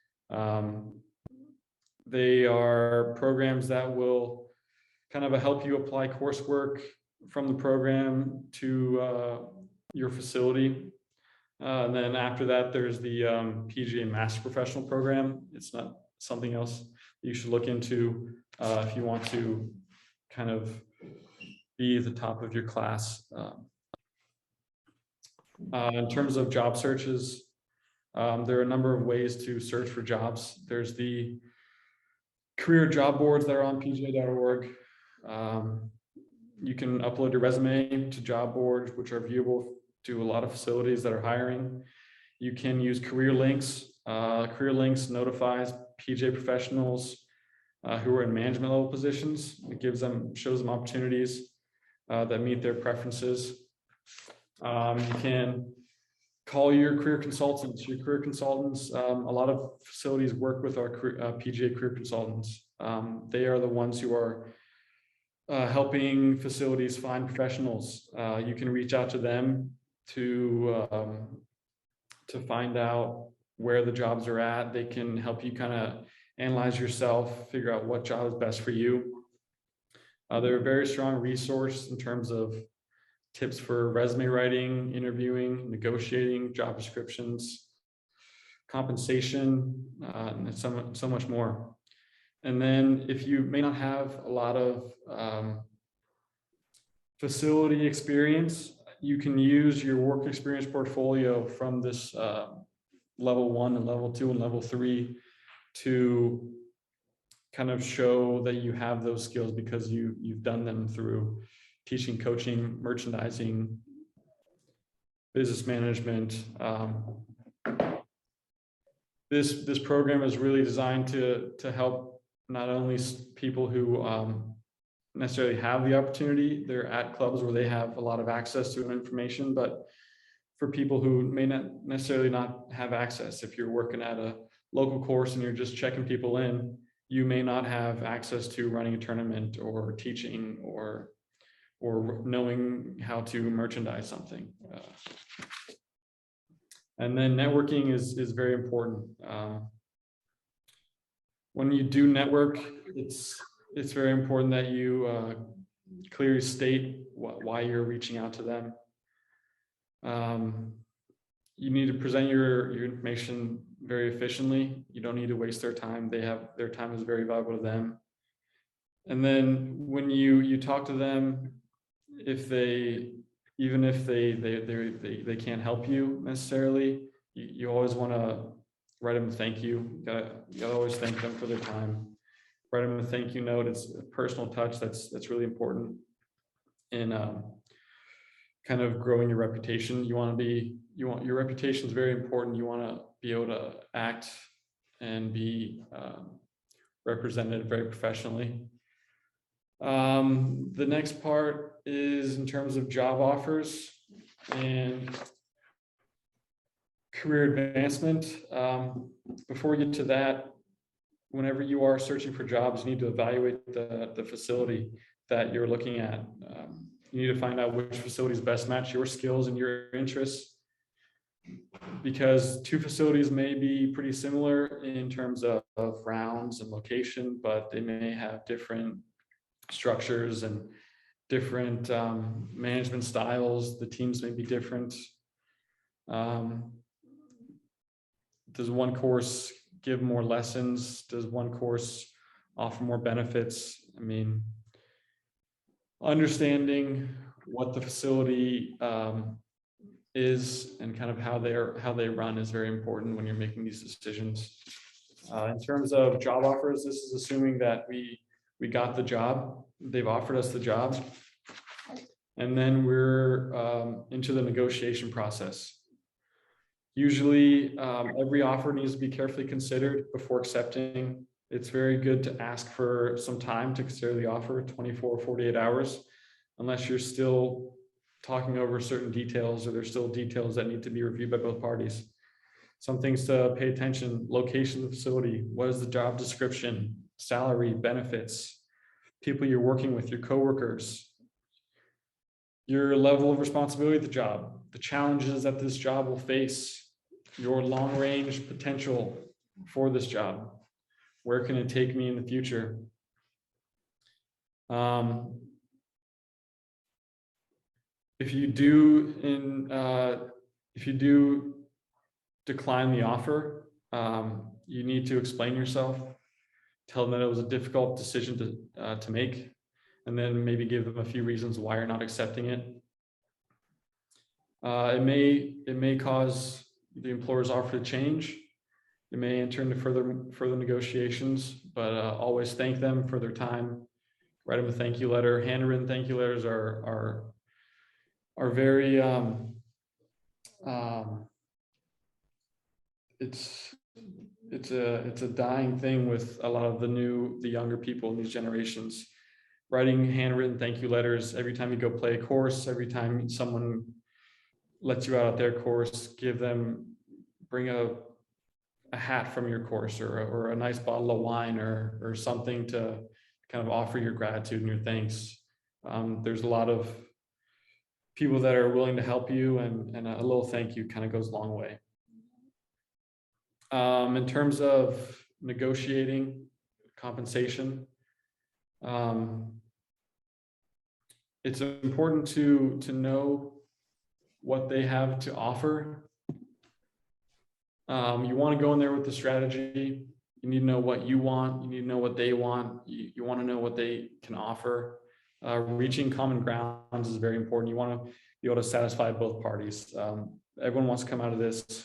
Speaker 2: They are programs that will kind of help you apply coursework from the program to your facility. And then after that, there's the PGA Master Professional Program. It's not something else you should look into if you want to kind of be at the top of your class. In terms of job searches, there are a number of ways to search for jobs. There's the career job boards that are on pga.org. You can upload your resume to job boards, which are viewable to a lot of facilities that are hiring. You can use career links. Career links notifies PGA professionals who are in management level positions. It shows them opportunities that meet their preferences. You can call your career consultants. A lot of facilities work with our PGA career consultants. They are the ones who are helping facilities find professionals. You can reach out to them to find out where the jobs are at. They can help you kind of analyze yourself, figure out what job is best for you. They're a very strong resource in terms of tips for resume writing, interviewing, negotiating, job descriptions, compensation, and so much more. And then if you may not have a lot of facility experience, you can use your work experience portfolio from this level 1 and level 2 and level 3 to kind of show that you have those skills because you've done them through teaching, coaching, merchandising, business management. This program is really designed to help not only people who necessarily have the opportunity, they're at clubs where they have a lot of access to information, but for people who may not necessarily not have access. If you're working at a local course and you're just checking people in, you may not have access to running a tournament or teaching or knowing how to merchandise something. And then networking is very important. When you do network, it's very important that you clearly state why you're reaching out to them. You need to present your information very efficiently. You don't need to waste their time. Their time is very valuable to them. And then when you talk to them, even if they can't help you necessarily, you always want to write them a thank you. You gotta always thank them for their time. Write them a thank you note. It's a personal touch that's really important in kind of growing your reputation. Your reputation is very important. You want to be able to act and be represented very professionally. The next part is in terms of job offers and career advancement. Before we get to that, whenever you are searching for jobs, you need to evaluate the facility that you're looking at. You need to find out which facilities best match your skills and your interests, because 2 facilities may be pretty similar in terms of rounds and location, but they may have different structures and different management styles. The teams may be different. Does one course give more lessons? Does one course offer more benefits? I mean, understanding what the facility is and kind of how they run is very important when you're making these decisions. In terms of job offers, this is assuming that we got the job, they've offered us the job, and then we're into the negotiation process. Usually, every offer needs to be carefully considered before accepting. It's very good to ask for some time to consider the offer, 24 or 48 hours, unless you're still talking over certain details or there's still details that need to be reviewed by both parties. Some things to pay attention: location of the facility, what is the job description, salary, benefits, people you're working with, your coworkers, your level of responsibility of the job, the challenges that this job will face, your long range potential for this job. Where can it take me in the future? If you do decline the offer, you need to explain yourself, tell them that it was a difficult decision to make, and then maybe give them a few reasons why you're not accepting it. It may cause the employer's offer to change. It may enter into further negotiations, but always thank them for their time. Write them a thank you letter. Handwritten thank you letters are very it's a dying thing with a lot of the younger people in these generations. Writing handwritten thank you letters every time you go play a course, every time someone lets you out at their course, bring a hat from your course or a nice bottle of wine or something to kind of offer your gratitude and your thanks. There's a lot of people that are willing to help you, and a little thank you kind of goes a long way. In terms of negotiating compensation, it's important to know what they have to offer. You want to go in there with the strategy. You need to know what you want. You need to know what they want. You want to know what they can offer. Reaching common grounds is very important. You want to be able to satisfy both parties. Everyone wants to come out of this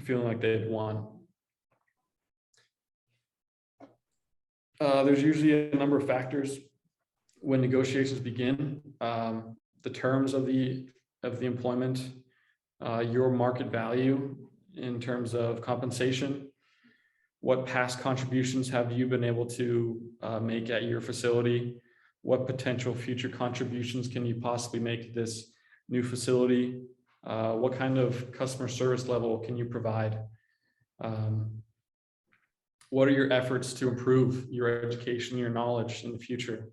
Speaker 2: feeling like they've won. There's usually a number of factors when negotiations begin. The terms of the employment, your market value in terms of compensation, what past contributions have you been able to make at your facility, what potential future contributions can you possibly make to this new facility, what kind of customer service level can you provide, what are your efforts to improve your education, your knowledge in the future,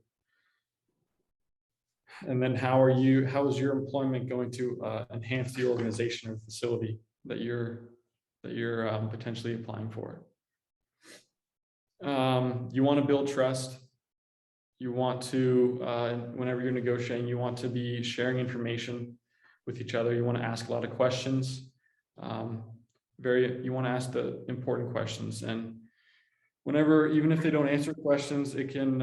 Speaker 2: and then how is your employment going to enhance the organization or facility that you're potentially applying for. You want to build trust. You want to, whenever you're negotiating, you want to be sharing information with each other. You want to ask a lot of questions. You want to ask the important questions, and whenever, even if they don't answer questions, it can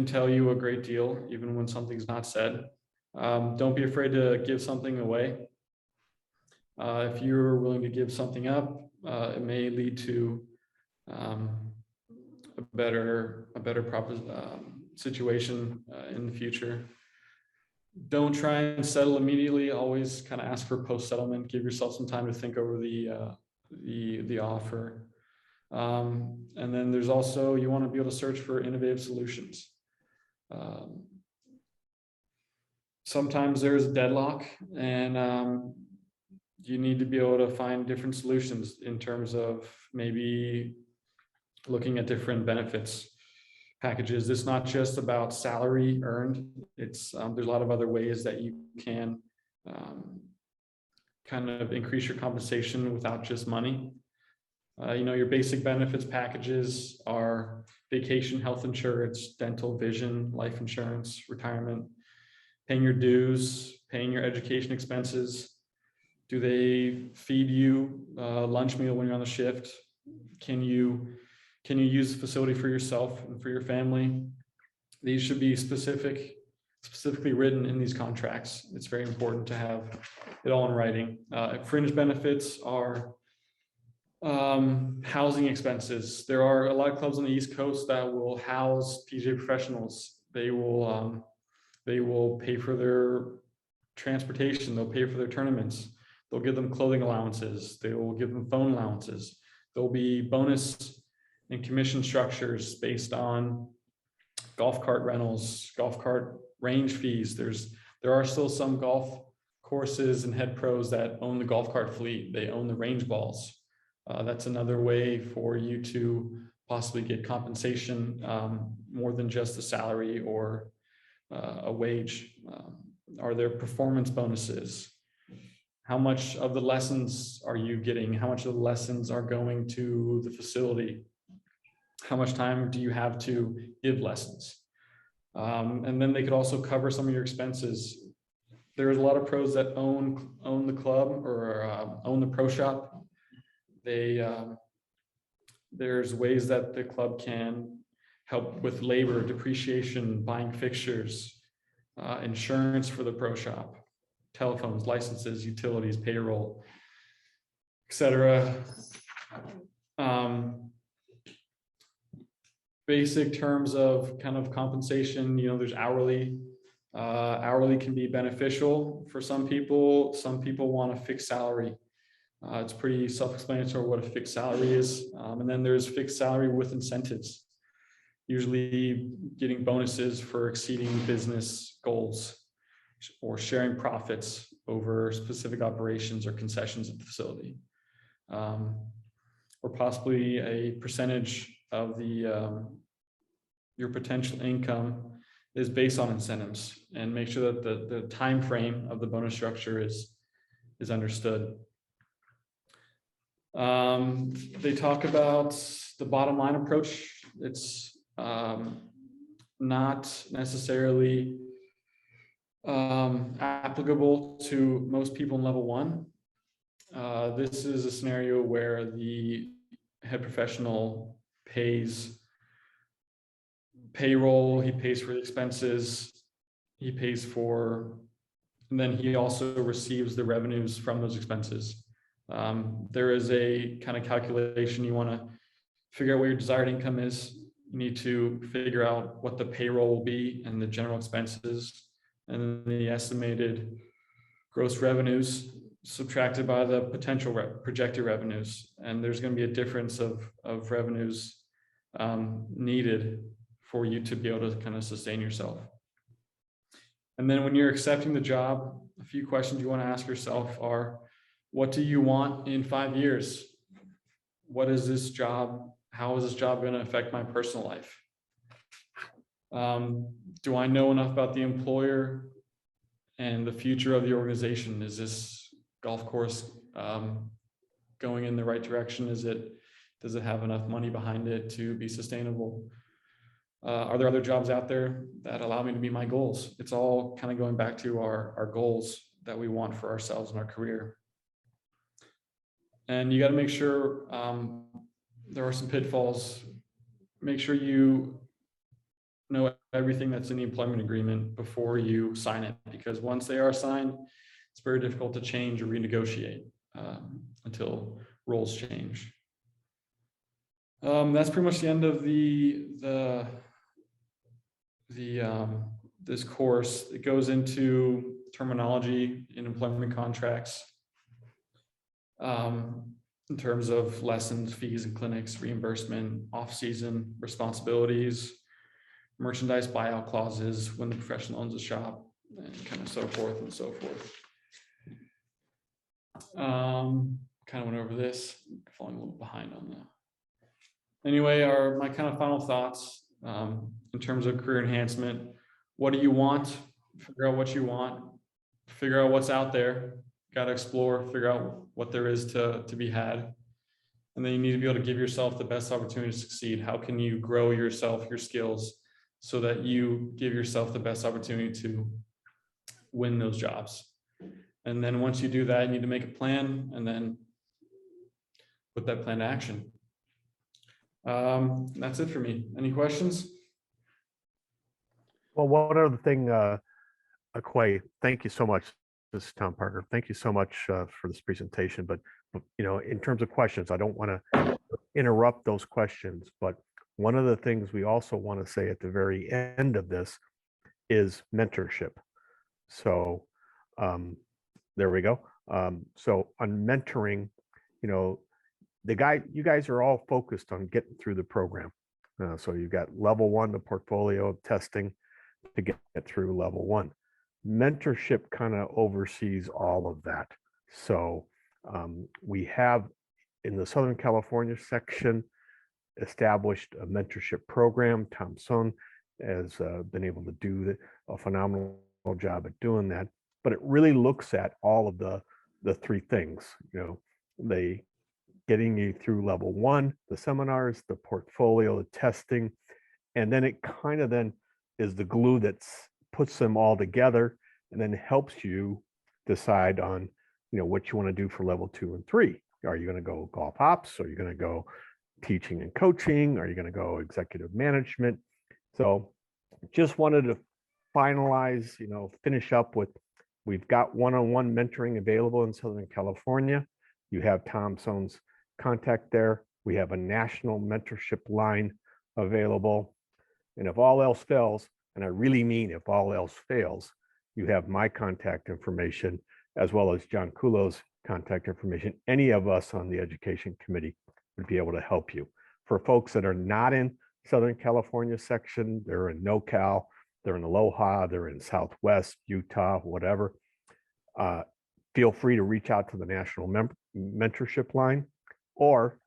Speaker 2: tell you a great deal, even when something's not said. Don't be afraid to give something away. If you're willing to give something up, it may lead to a better situation in the future. Don't try and settle immediately. Always kind of ask for post-settlement. Give yourself some time to think over the offer. And then there's also, you want to be able to search for innovative solutions. Sometimes there's a deadlock, and you need to be able to find different solutions in terms of maybe looking at different benefits packages. It's not just about salary earned. It's there's a lot of other ways that you can kind of increase your compensation without just money. Your basic benefits packages are vacation, health insurance, dental, vision, life insurance, retirement, paying your dues, paying your education expenses. Do they feed you lunch meal when you're on the shift? Can you use the facility for yourself and for your family? These should be specifically written in these contracts. It's very important to have it all in writing. Fringe benefits are housing expenses. There are a lot of clubs on the East Coast that will house PGA professionals. They will pay for their transportation. They'll pay for their tournaments. They'll give them clothing allowances. They will give them phone allowances. There'll be bonus and commission structures based on golf cart rentals, golf cart range fees. There are still some golf courses and head pros that own the golf cart fleet. They own the range balls. That's another way for you to possibly get compensation more than just a salary or a wage. Are there performance bonuses? How much of the lessons are you getting? How much of the lessons are going to the facility? How much time do you have to give lessons? And then they could also cover some of your expenses. There's a lot of pros that own the club or own the pro shop. There's ways that the club can help with labor, depreciation, buying fixtures, insurance for the pro shop, telephones, licenses, utilities, payroll, etc. Basic terms of kind of compensation, there's hourly. Hourly can be beneficial for some people. Some people want a fixed salary. It's pretty self-explanatory what a fixed salary is. And then there's fixed salary with incentives, usually getting bonuses for exceeding business goals or sharing profits over specific operations or concessions at the facility. Or possibly a percentage of your potential income is based on incentives, and make sure that the time frame of the bonus structure is understood. They talk about the bottom line approach. It's not necessarily applicable to most people in level 1. This is a scenario where the head professional pays payroll, he pays for the expenses, he pays for, and then he also receives the revenues from those expenses. There is a kind of calculation. You want to figure out what your desired income is. You need to figure out what the payroll will be and the general expenses, and then the estimated gross revenues subtracted by the potential projected revenues. And there's going to be a difference of revenues needed for you to be able to kind of sustain yourself. And then when you're accepting the job, a few questions you want to ask yourself are, what do you want in 5 years? What is this job? How is this job going to affect my personal life? Do I know enough about the employer and the future of the organization? Is this golf course going in the right direction? Does it have enough money behind it to be sustainable? Are there other jobs out there that allow me to meet my goals? It's all kind of going back to our goals that we want for ourselves in our career. And you got to make sure there are some pitfalls. Make sure you know everything that's in the employment agreement before you sign it, because once they are signed, it's very difficult to change or renegotiate until roles change. That's pretty much the end of this course. It goes into terminology in employment contracts in terms of lessons, fees, and clinics, reimbursement, off-season responsibilities, merchandise buyout clauses when the professional owns a shop, and kind of so forth and so forth. Kind of went over this, falling a little behind on that. Anyway, my kind of final thoughts in terms of career enhancement. What do you want? Figure out what you want. Figure out what's out there. Got to explore, figure out what there is to be had. And then you need to be able to give yourself the best opportunity to succeed. How can you grow yourself, your skills, so that you give yourself the best opportunity to win those jobs? And then once you do that, you need to make a plan and then put that plan to action. That's it for me. Any questions?
Speaker 3: Well, one other thing, Quay, thank you so much. This is Tom Parker. Thank you so much for this presentation. But in terms of questions, I don't want to interrupt those questions. But one of the things we also want to say at the very end of this is mentorship. So there we go. So on mentoring, you guys are all focused on getting through the program. So you've got level 1, the portfolio testing to get through level 1. Mentorship kind of oversees all of that. So we have in the Southern California section established a mentorship program. Tom Son has been able to do a phenomenal job at doing that. But it really looks at all of the 3 things. They getting you through level 1, the seminars, the portfolio, the testing, and then it kind of then is the glue that puts them all together and then helps you decide on what you want to do for level 2 and 3. Are you going to go golf ops? Are you going to go teaching and coaching? Are you going to go executive management? So just wanted to finalize, finish up with, we've got one-on-one mentoring available in Southern California. You have Tom Son's contact there. We have a national mentorship line available. And if all else fails, and I really mean if all else fails, you have my contact information as well as John Kulo's contact information. Any of us on the education committee would be able to help you. For folks that are not in Southern California section, they're in NoCal, they're in Aloha, they're in Southwest, Utah, whatever. Feel free to reach out to the national mentorship line, or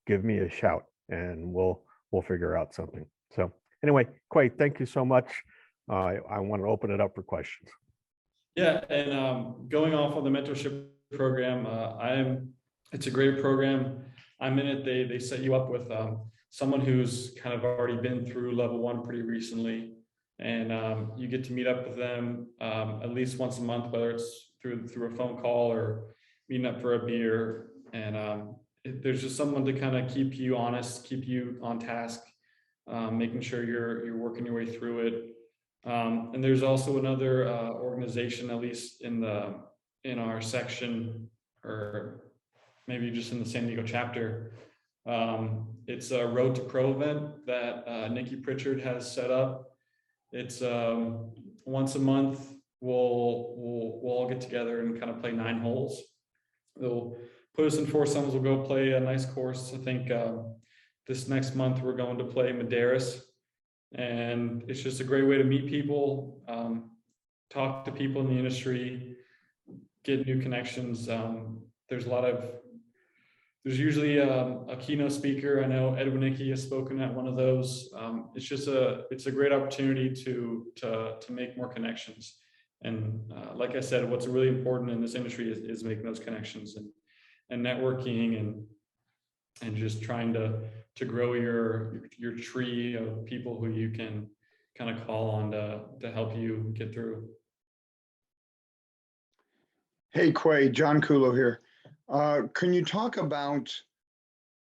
Speaker 3: give me a shout and we'll figure out something. So anyway, Quay, thank you so much. I want to open it up for questions.
Speaker 2: Yeah, and going off on the mentorship program, it's a great program. I'm in it. They set you up with someone who's kind of already been through level 1 pretty recently, and you get to meet up with them at least once a month, whether it's through a phone call or meeting up for a beer. And there's just someone to kind of keep you honest, keep you on task, making sure you're working your way through it. And there's also another organization, at least in our section, or maybe just in the San Diego chapter. It's a Road to Pro event that Nikki Pritchard has set up. It's once a month. We'll all get together and kind of play 9 holes. They'll put us in foursomes. We'll go play a nice course. I think this next month we're going to play Madeiras. And it's just a great way to meet people, talk to people in the industry, get new connections. There's usually a keynote speaker. I know Ed Winnicki has spoken at one of those. It's a great opportunity to make more connections. And like I said, what's really important in this industry is making those connections and networking and just trying to grow your tree of people who you can kind of call on to help you get through.
Speaker 1: Hey, Quay, John Kulo here. Can you talk about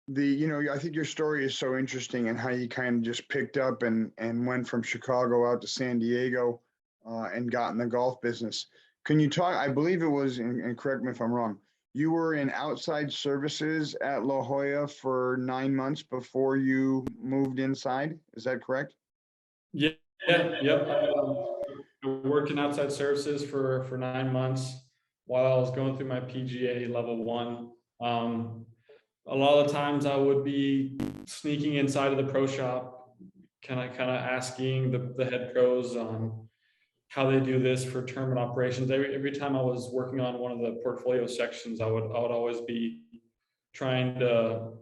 Speaker 1: I think your story is so interesting and how you kind of just picked up and went from Chicago out to San Diego and got in the golf business. Can you talk, I believe it was, and correct me if I'm wrong, you were in outside services at La Jolla for 9 months before you moved inside. Is that correct?
Speaker 2: Yeah, yep. I worked in outside services for 9 months while I was going through my PGA level 1. A lot of times I would be sneaking inside of the pro shop, kind of asking the head pros on how they do this for tournament operations. Every time I was working on one of the portfolio sections, I would always be trying to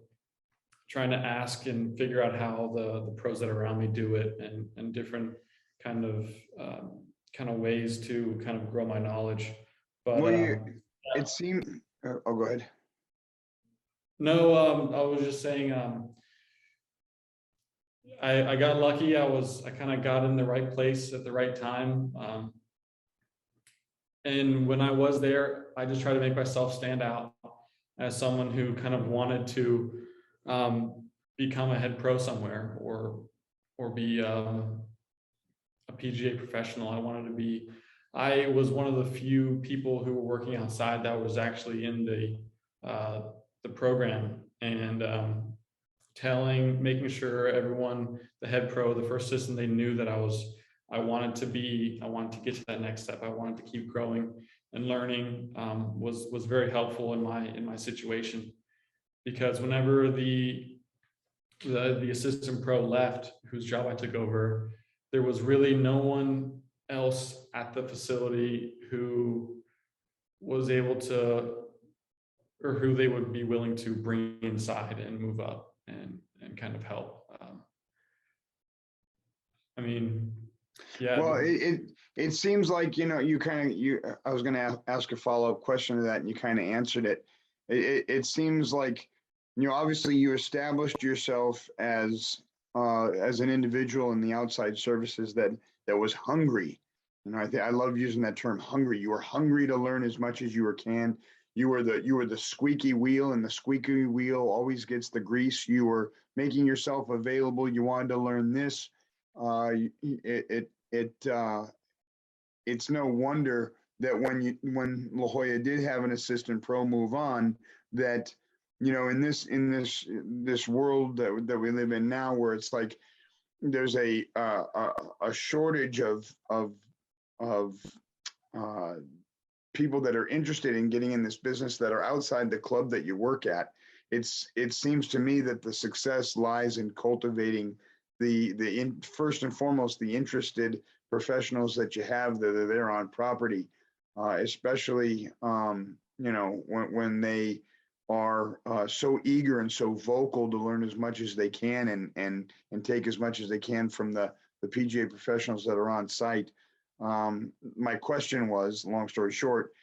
Speaker 2: ask and figure out how the pros that are around me do it, and different kind of ways to kind of grow my knowledge. But
Speaker 1: Well, it seemed. Oh, go ahead.
Speaker 2: No, I was just saying, I got lucky. I kind of got in the right place at the right time. And when I was there, I just tried to make myself stand out as someone who kind of wanted to become a head pro somewhere, or be a PGA professional. I was one of the few people who were working outside that was actually in the program, and making sure everyone, the head pro, the first assistant, they knew that I wanted to get to that next step. I wanted to keep growing and learning, was very helpful in my situation, because whenever the assistant pro left, whose job I took over, there was really no one else at the facility who was able to, or who they would be willing to bring inside and move up and kind of help. I mean, yeah.
Speaker 1: Well, it seems like, I was going to ask a follow-up question to that, and you kind of answered it. It seems like, obviously you established yourself as an individual in the outside services that was hungry. I love using that term, hungry. You were hungry to learn as much as you can. You were the squeaky wheel, and the squeaky wheel always gets the grease. You were making yourself available. You wanted to learn this. It's no wonder that when La Jolla did have an assistant pro move on, that in this world that we live in now, where it's like there's a shortage of people that are interested in getting in this business that are outside the club that you work at. It seems to me that the success lies in cultivating first and foremost the interested professionals that you have that are there on property, especially when they are so eager and so vocal to learn as much as they can and take as much as they can from the PGA professionals that are on site. My question was, long story short,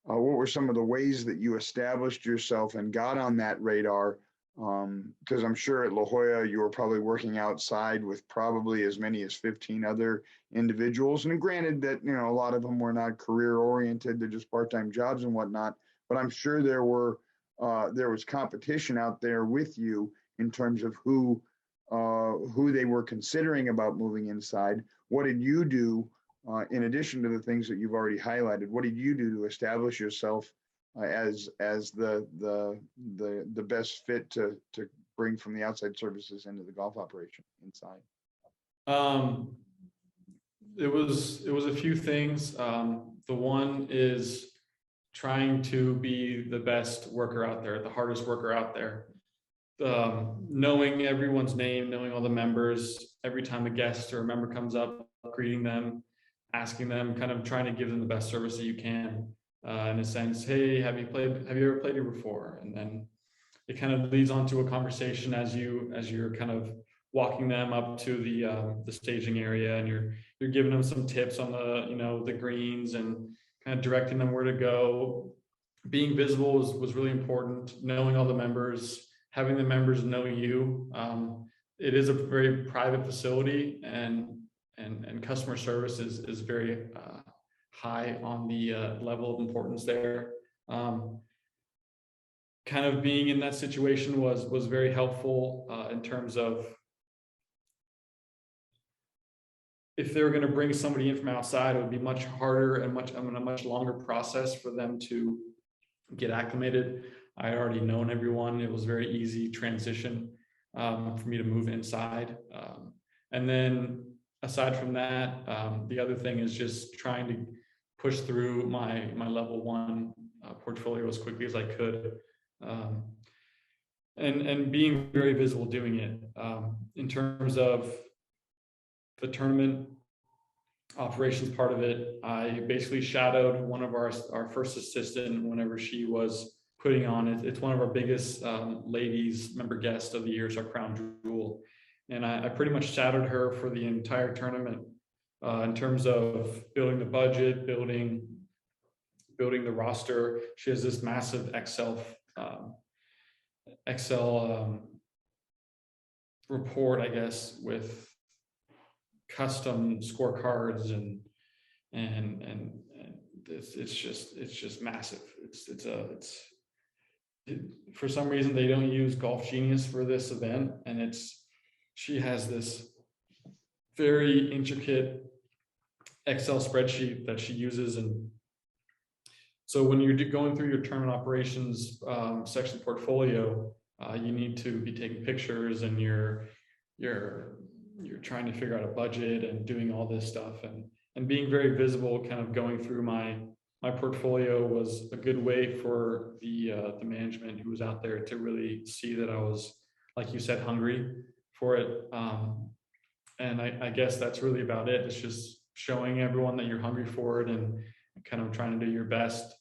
Speaker 1: what were some of the ways that you established yourself and got on that radar? Because I'm sure at La Jolla, you were probably working outside with probably as many as 15 other individuals. And granted that, a lot of them were not career oriented, they're just part-time jobs and whatnot. But I'm sure there was competition out there with you in terms of who they were considering about moving inside. What did you do, in addition to the things that you've already highlighted? What did you do to establish yourself as the best fit to bring from the outside services into the golf operation inside?
Speaker 2: It was a few things. The one is trying to be the best worker out there, the hardest worker out there. Knowing everyone's name, knowing all the members, every time a guest or a member comes up, greeting them, asking them, kind of trying to give them the best service that you can. In a sense, hey, have you ever played here before? And then it kind of leads on to a conversation as you're kind of walking them up to the staging area, and you're giving them some tips on the greens and kind of directing them where to go. Being visible was really important. Knowing all the members, having the members know you. It is a very private facility, and customer service is very high on the level of importance there. Kind of being in that situation was very helpful in terms of, if they were going to bring somebody in from outside, it would be much harder and a much longer process for them to get acclimated. I had already known everyone. It was a very easy transition for me to move inside. And then aside from that, the other thing is just trying to push through my level 1 portfolio as quickly as I could, and being very visible doing it. In terms of the tournament operations part of it, I basically shadowed one of our first assistant whenever she was putting on it. It's one of our biggest ladies member guests of the year, is our crown jewel. And I pretty much shadowed her for the entire tournament, in terms of building the budget, building the roster. She has this massive Excel Excel report, I guess, with custom scorecards and it's just massive. For some reason they don't use Golf Genius for this event, and she has this very intricate Excel spreadsheet that she uses. And so when you're going through your tournament operations section portfolio, you need to be taking pictures, and you're trying to figure out a budget and doing all this stuff, and being very visible, kind of going through my portfolio was a good way for the management who was out there to really see that I was, like you said, hungry for it. And I guess that's really about it. It's just showing everyone that you're hungry for it, and kind of trying to do your best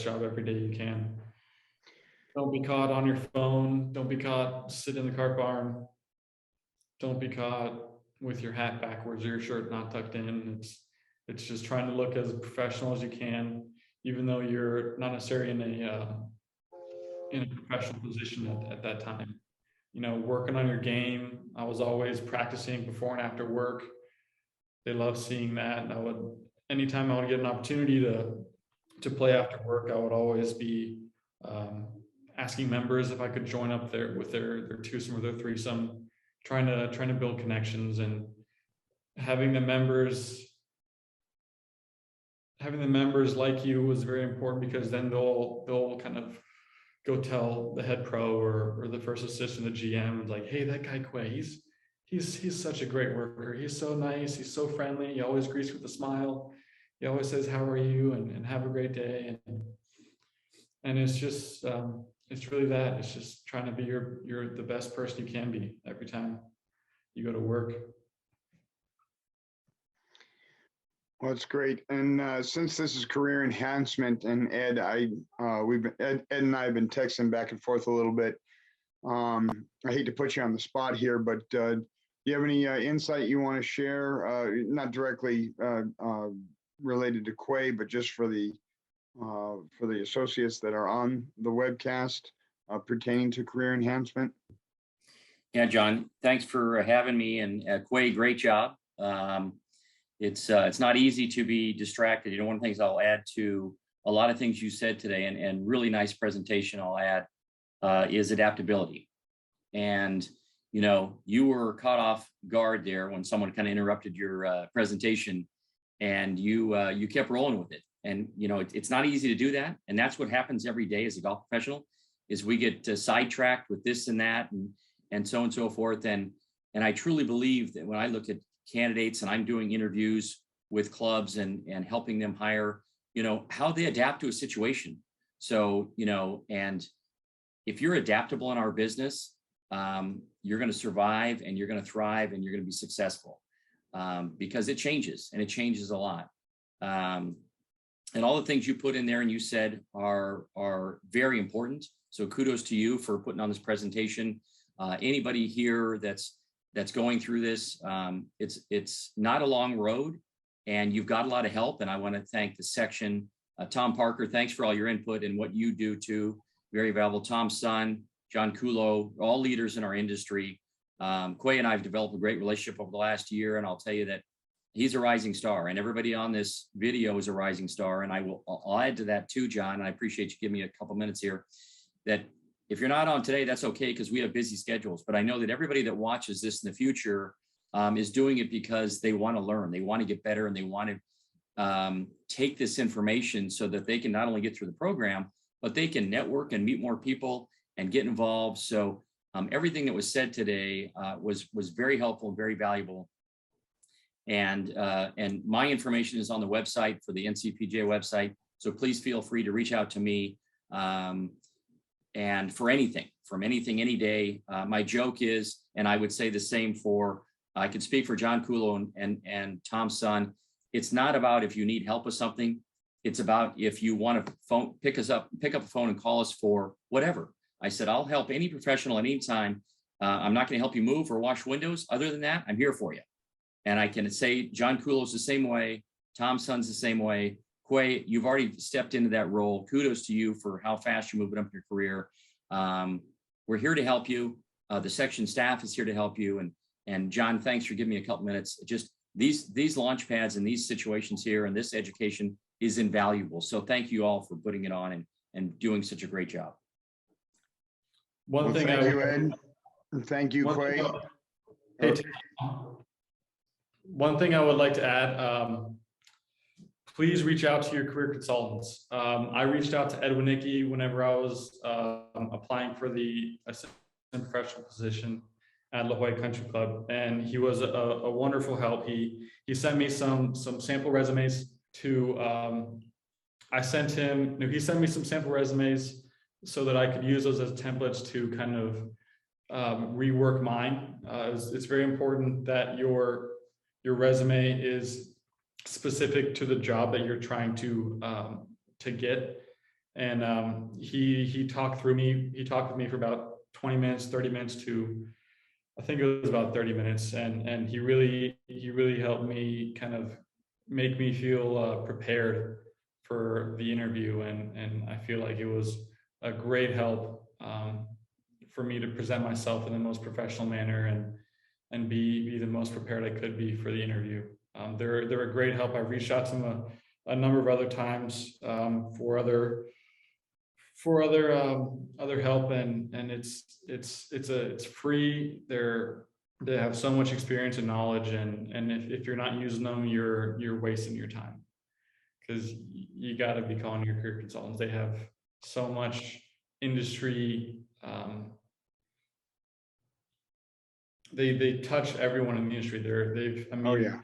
Speaker 2: job every day you can. Don't be caught on your phone. Don't be caught sitting in the cart barn. Don't be caught with your hat backwards or your shirt not tucked in. It's just trying to look as professional as you can, even though you're not necessarily in a professional position at that time. You know, working on your game. I was always practicing before and after work. They love seeing that. And anytime I would get an opportunity to play after work, I would always be asking members if I could join up there with their twosome or their threesome, trying to build connections, and having the members like you was very important, because then they'll kind of go tell the head pro or the first assistant, the GM, like, hey, that guy Quay, he's such a great worker. He's so nice. He's so friendly. He always greets with a smile. He always says, how are you? And have a great day. And it's just, it's really that. It's just trying to be the best person you can be every time you go to work.
Speaker 1: Well, that's great. And since this is career enhancement, and Ed, Ed and I have been texting back and forth a little bit. I hate to put you on the spot here, but do you have any insight you want to share? Not directly related to Quay, but just for the associates that are on the webcast pertaining to career enhancement?
Speaker 4: Yeah, John, thanks for having me. And Quay, great job. It's not easy to be distracted. You know, one of the things I'll add to a lot of things you said today, and really nice presentation I'll add, is adaptability. And, you know, you were caught off guard there when someone kind of interrupted your presentation, and you kept rolling with it. And, you know, it's not easy to do that. And that's what happens every day as a golf professional, is we get sidetracked with this and that and so on and so forth. And I truly believe that when I look at candidates and I'm doing interviews with clubs and helping them hire, you know, how they adapt to a situation. So, you know, and if you're adaptable in our business, you're going to survive, and you're going to thrive, and you're going to be successful, because it changes, and it changes a lot. And all the things you put in there and you said are very important. So kudos to you for putting on this presentation. Anybody here that's going through this, it's not a long road, and you've got a lot of help. And I want to thank the section. Tom Parker, thanks for all your input and what you do too. Very valuable. Tom's son, John Kulo, all leaders in our industry. Quay and I have developed a great relationship over the last year, and I'll tell you that he's a rising star, and everybody on this video is a rising star. And I'll add to that too, John. I appreciate you giving me a couple minutes here. That if you're not on today, that's okay, because we have busy schedules. But I know that everybody that watches this in the future is doing it because they want to learn, they want to get better, and they want to take this information so that they can not only get through the program, but they can network and meet more people and get involved. So everything that was said today was very helpful and very valuable. And my information is on the website for the SCPGA website. So please feel free to reach out to me. And for anything, any day. My joke is, and I would say the same I could speak for John Kulo and Tom's son. It's not about if you need help with something. It's about if you want to pick up a phone and call us for whatever. I said, I'll help any professional at any time. I'm not going to help you move or wash windows. Other than that, I'm here for you. And I can say John Kulo's the same way. Tom's son's the same way. Quay, you've already stepped into that role. Kudos to you for how fast you're moving up your career. We're here to help you. The section staff is here to help you. And John, thanks for giving me a couple minutes. Just these launch pads and these situations here and this education is invaluable. So thank you all for putting it on and doing such a great job.
Speaker 2: One thing
Speaker 1: thank you, Ed. And thank you, Quay.
Speaker 2: One thing I would like to add, please reach out to your career consultants. I reached out to Ed Winnicki whenever I was applying for the assistant professional position at La Jolla Country Club, and he was a wonderful help. He sent me some sample resumes to. He sent me some sample resumes so that I could use those as templates to kind of rework mine. It's very important that your resume is specific to the job that you're trying to get. And he talked with me for about 20 minutes, 30 minutes to, I think it was about 30 minutes. And he really helped me kind of make me feel prepared for the interview. And I feel like it was a great help for me to present myself in the most professional manner and be the most prepared I could be for the interview. They're a great help. I've reached out to them a number of other times for other help, and it's free. They have so much experience and knowledge, and if you're not using them, you're wasting your time, because you got to be calling your career consultants. They have so much industry. They touch everyone in the industry.
Speaker 1: Oh yeah.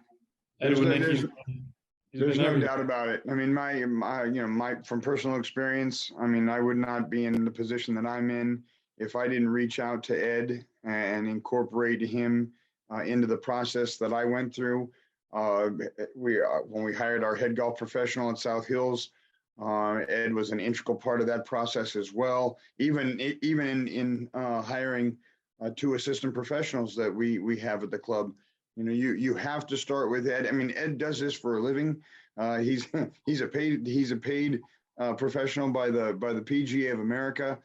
Speaker 1: There's no doubt about it. I mean, my from personal experience, I mean, I would not be in the position that I'm in if I didn't reach out to Ed and incorporate him into the process that I went through. When we hired our head golf professional at South Hills, Ed was an integral part of that process as well. Even in hiring 2 assistant professionals that we have at the club. You know, you have to start with Ed. I mean, Ed does this for a living. He's a paid professional by the PGA of America.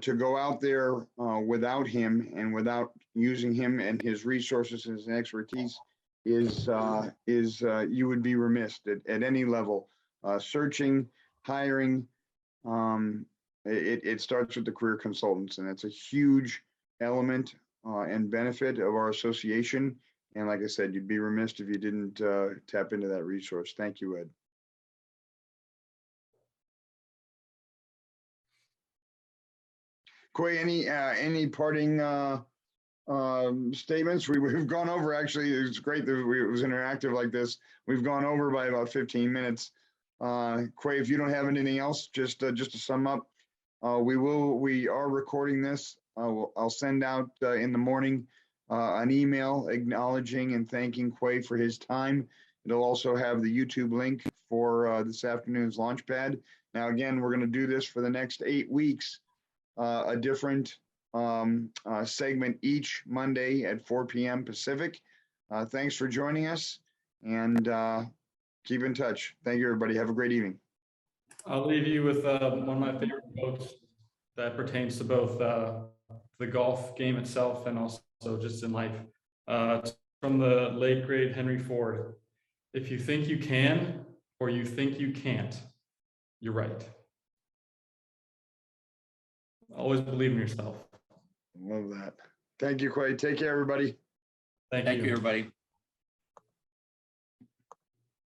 Speaker 1: To go out there without him and without using him and his resources and his expertise is you would be remiss at any level. Searching, hiring, it starts with the career consultants, and it's a huge element and benefit of our association. And like I said, you'd be remiss if you didn't tap into that resource. Thank you, Ed. Quay, any parting statements? We've gone over, actually, it's great that it was interactive like this. We've gone over by about 15 minutes. Quay, if you don't have anything else, just to sum up, we are recording this. I'll send out in the morning an email acknowledging and thanking Quay for his time. It'll also have the YouTube link for this afternoon's LaunchPad. Now, again, we're going to do this for the next 8 weeks, a different segment each Monday at 4 p.m. Pacific. Thanks for joining us, and keep in touch. Thank you, everybody. Have a great evening.
Speaker 2: I'll leave you with one of my favorite quotes that pertains to both the golf game itself and also just in life. It's from the late great Henry Ford. If you think you can or you think you can't, you're right. Always believe in yourself.
Speaker 1: Love that. Thank you, Quay. Take care, everybody.
Speaker 4: Thank you, everybody.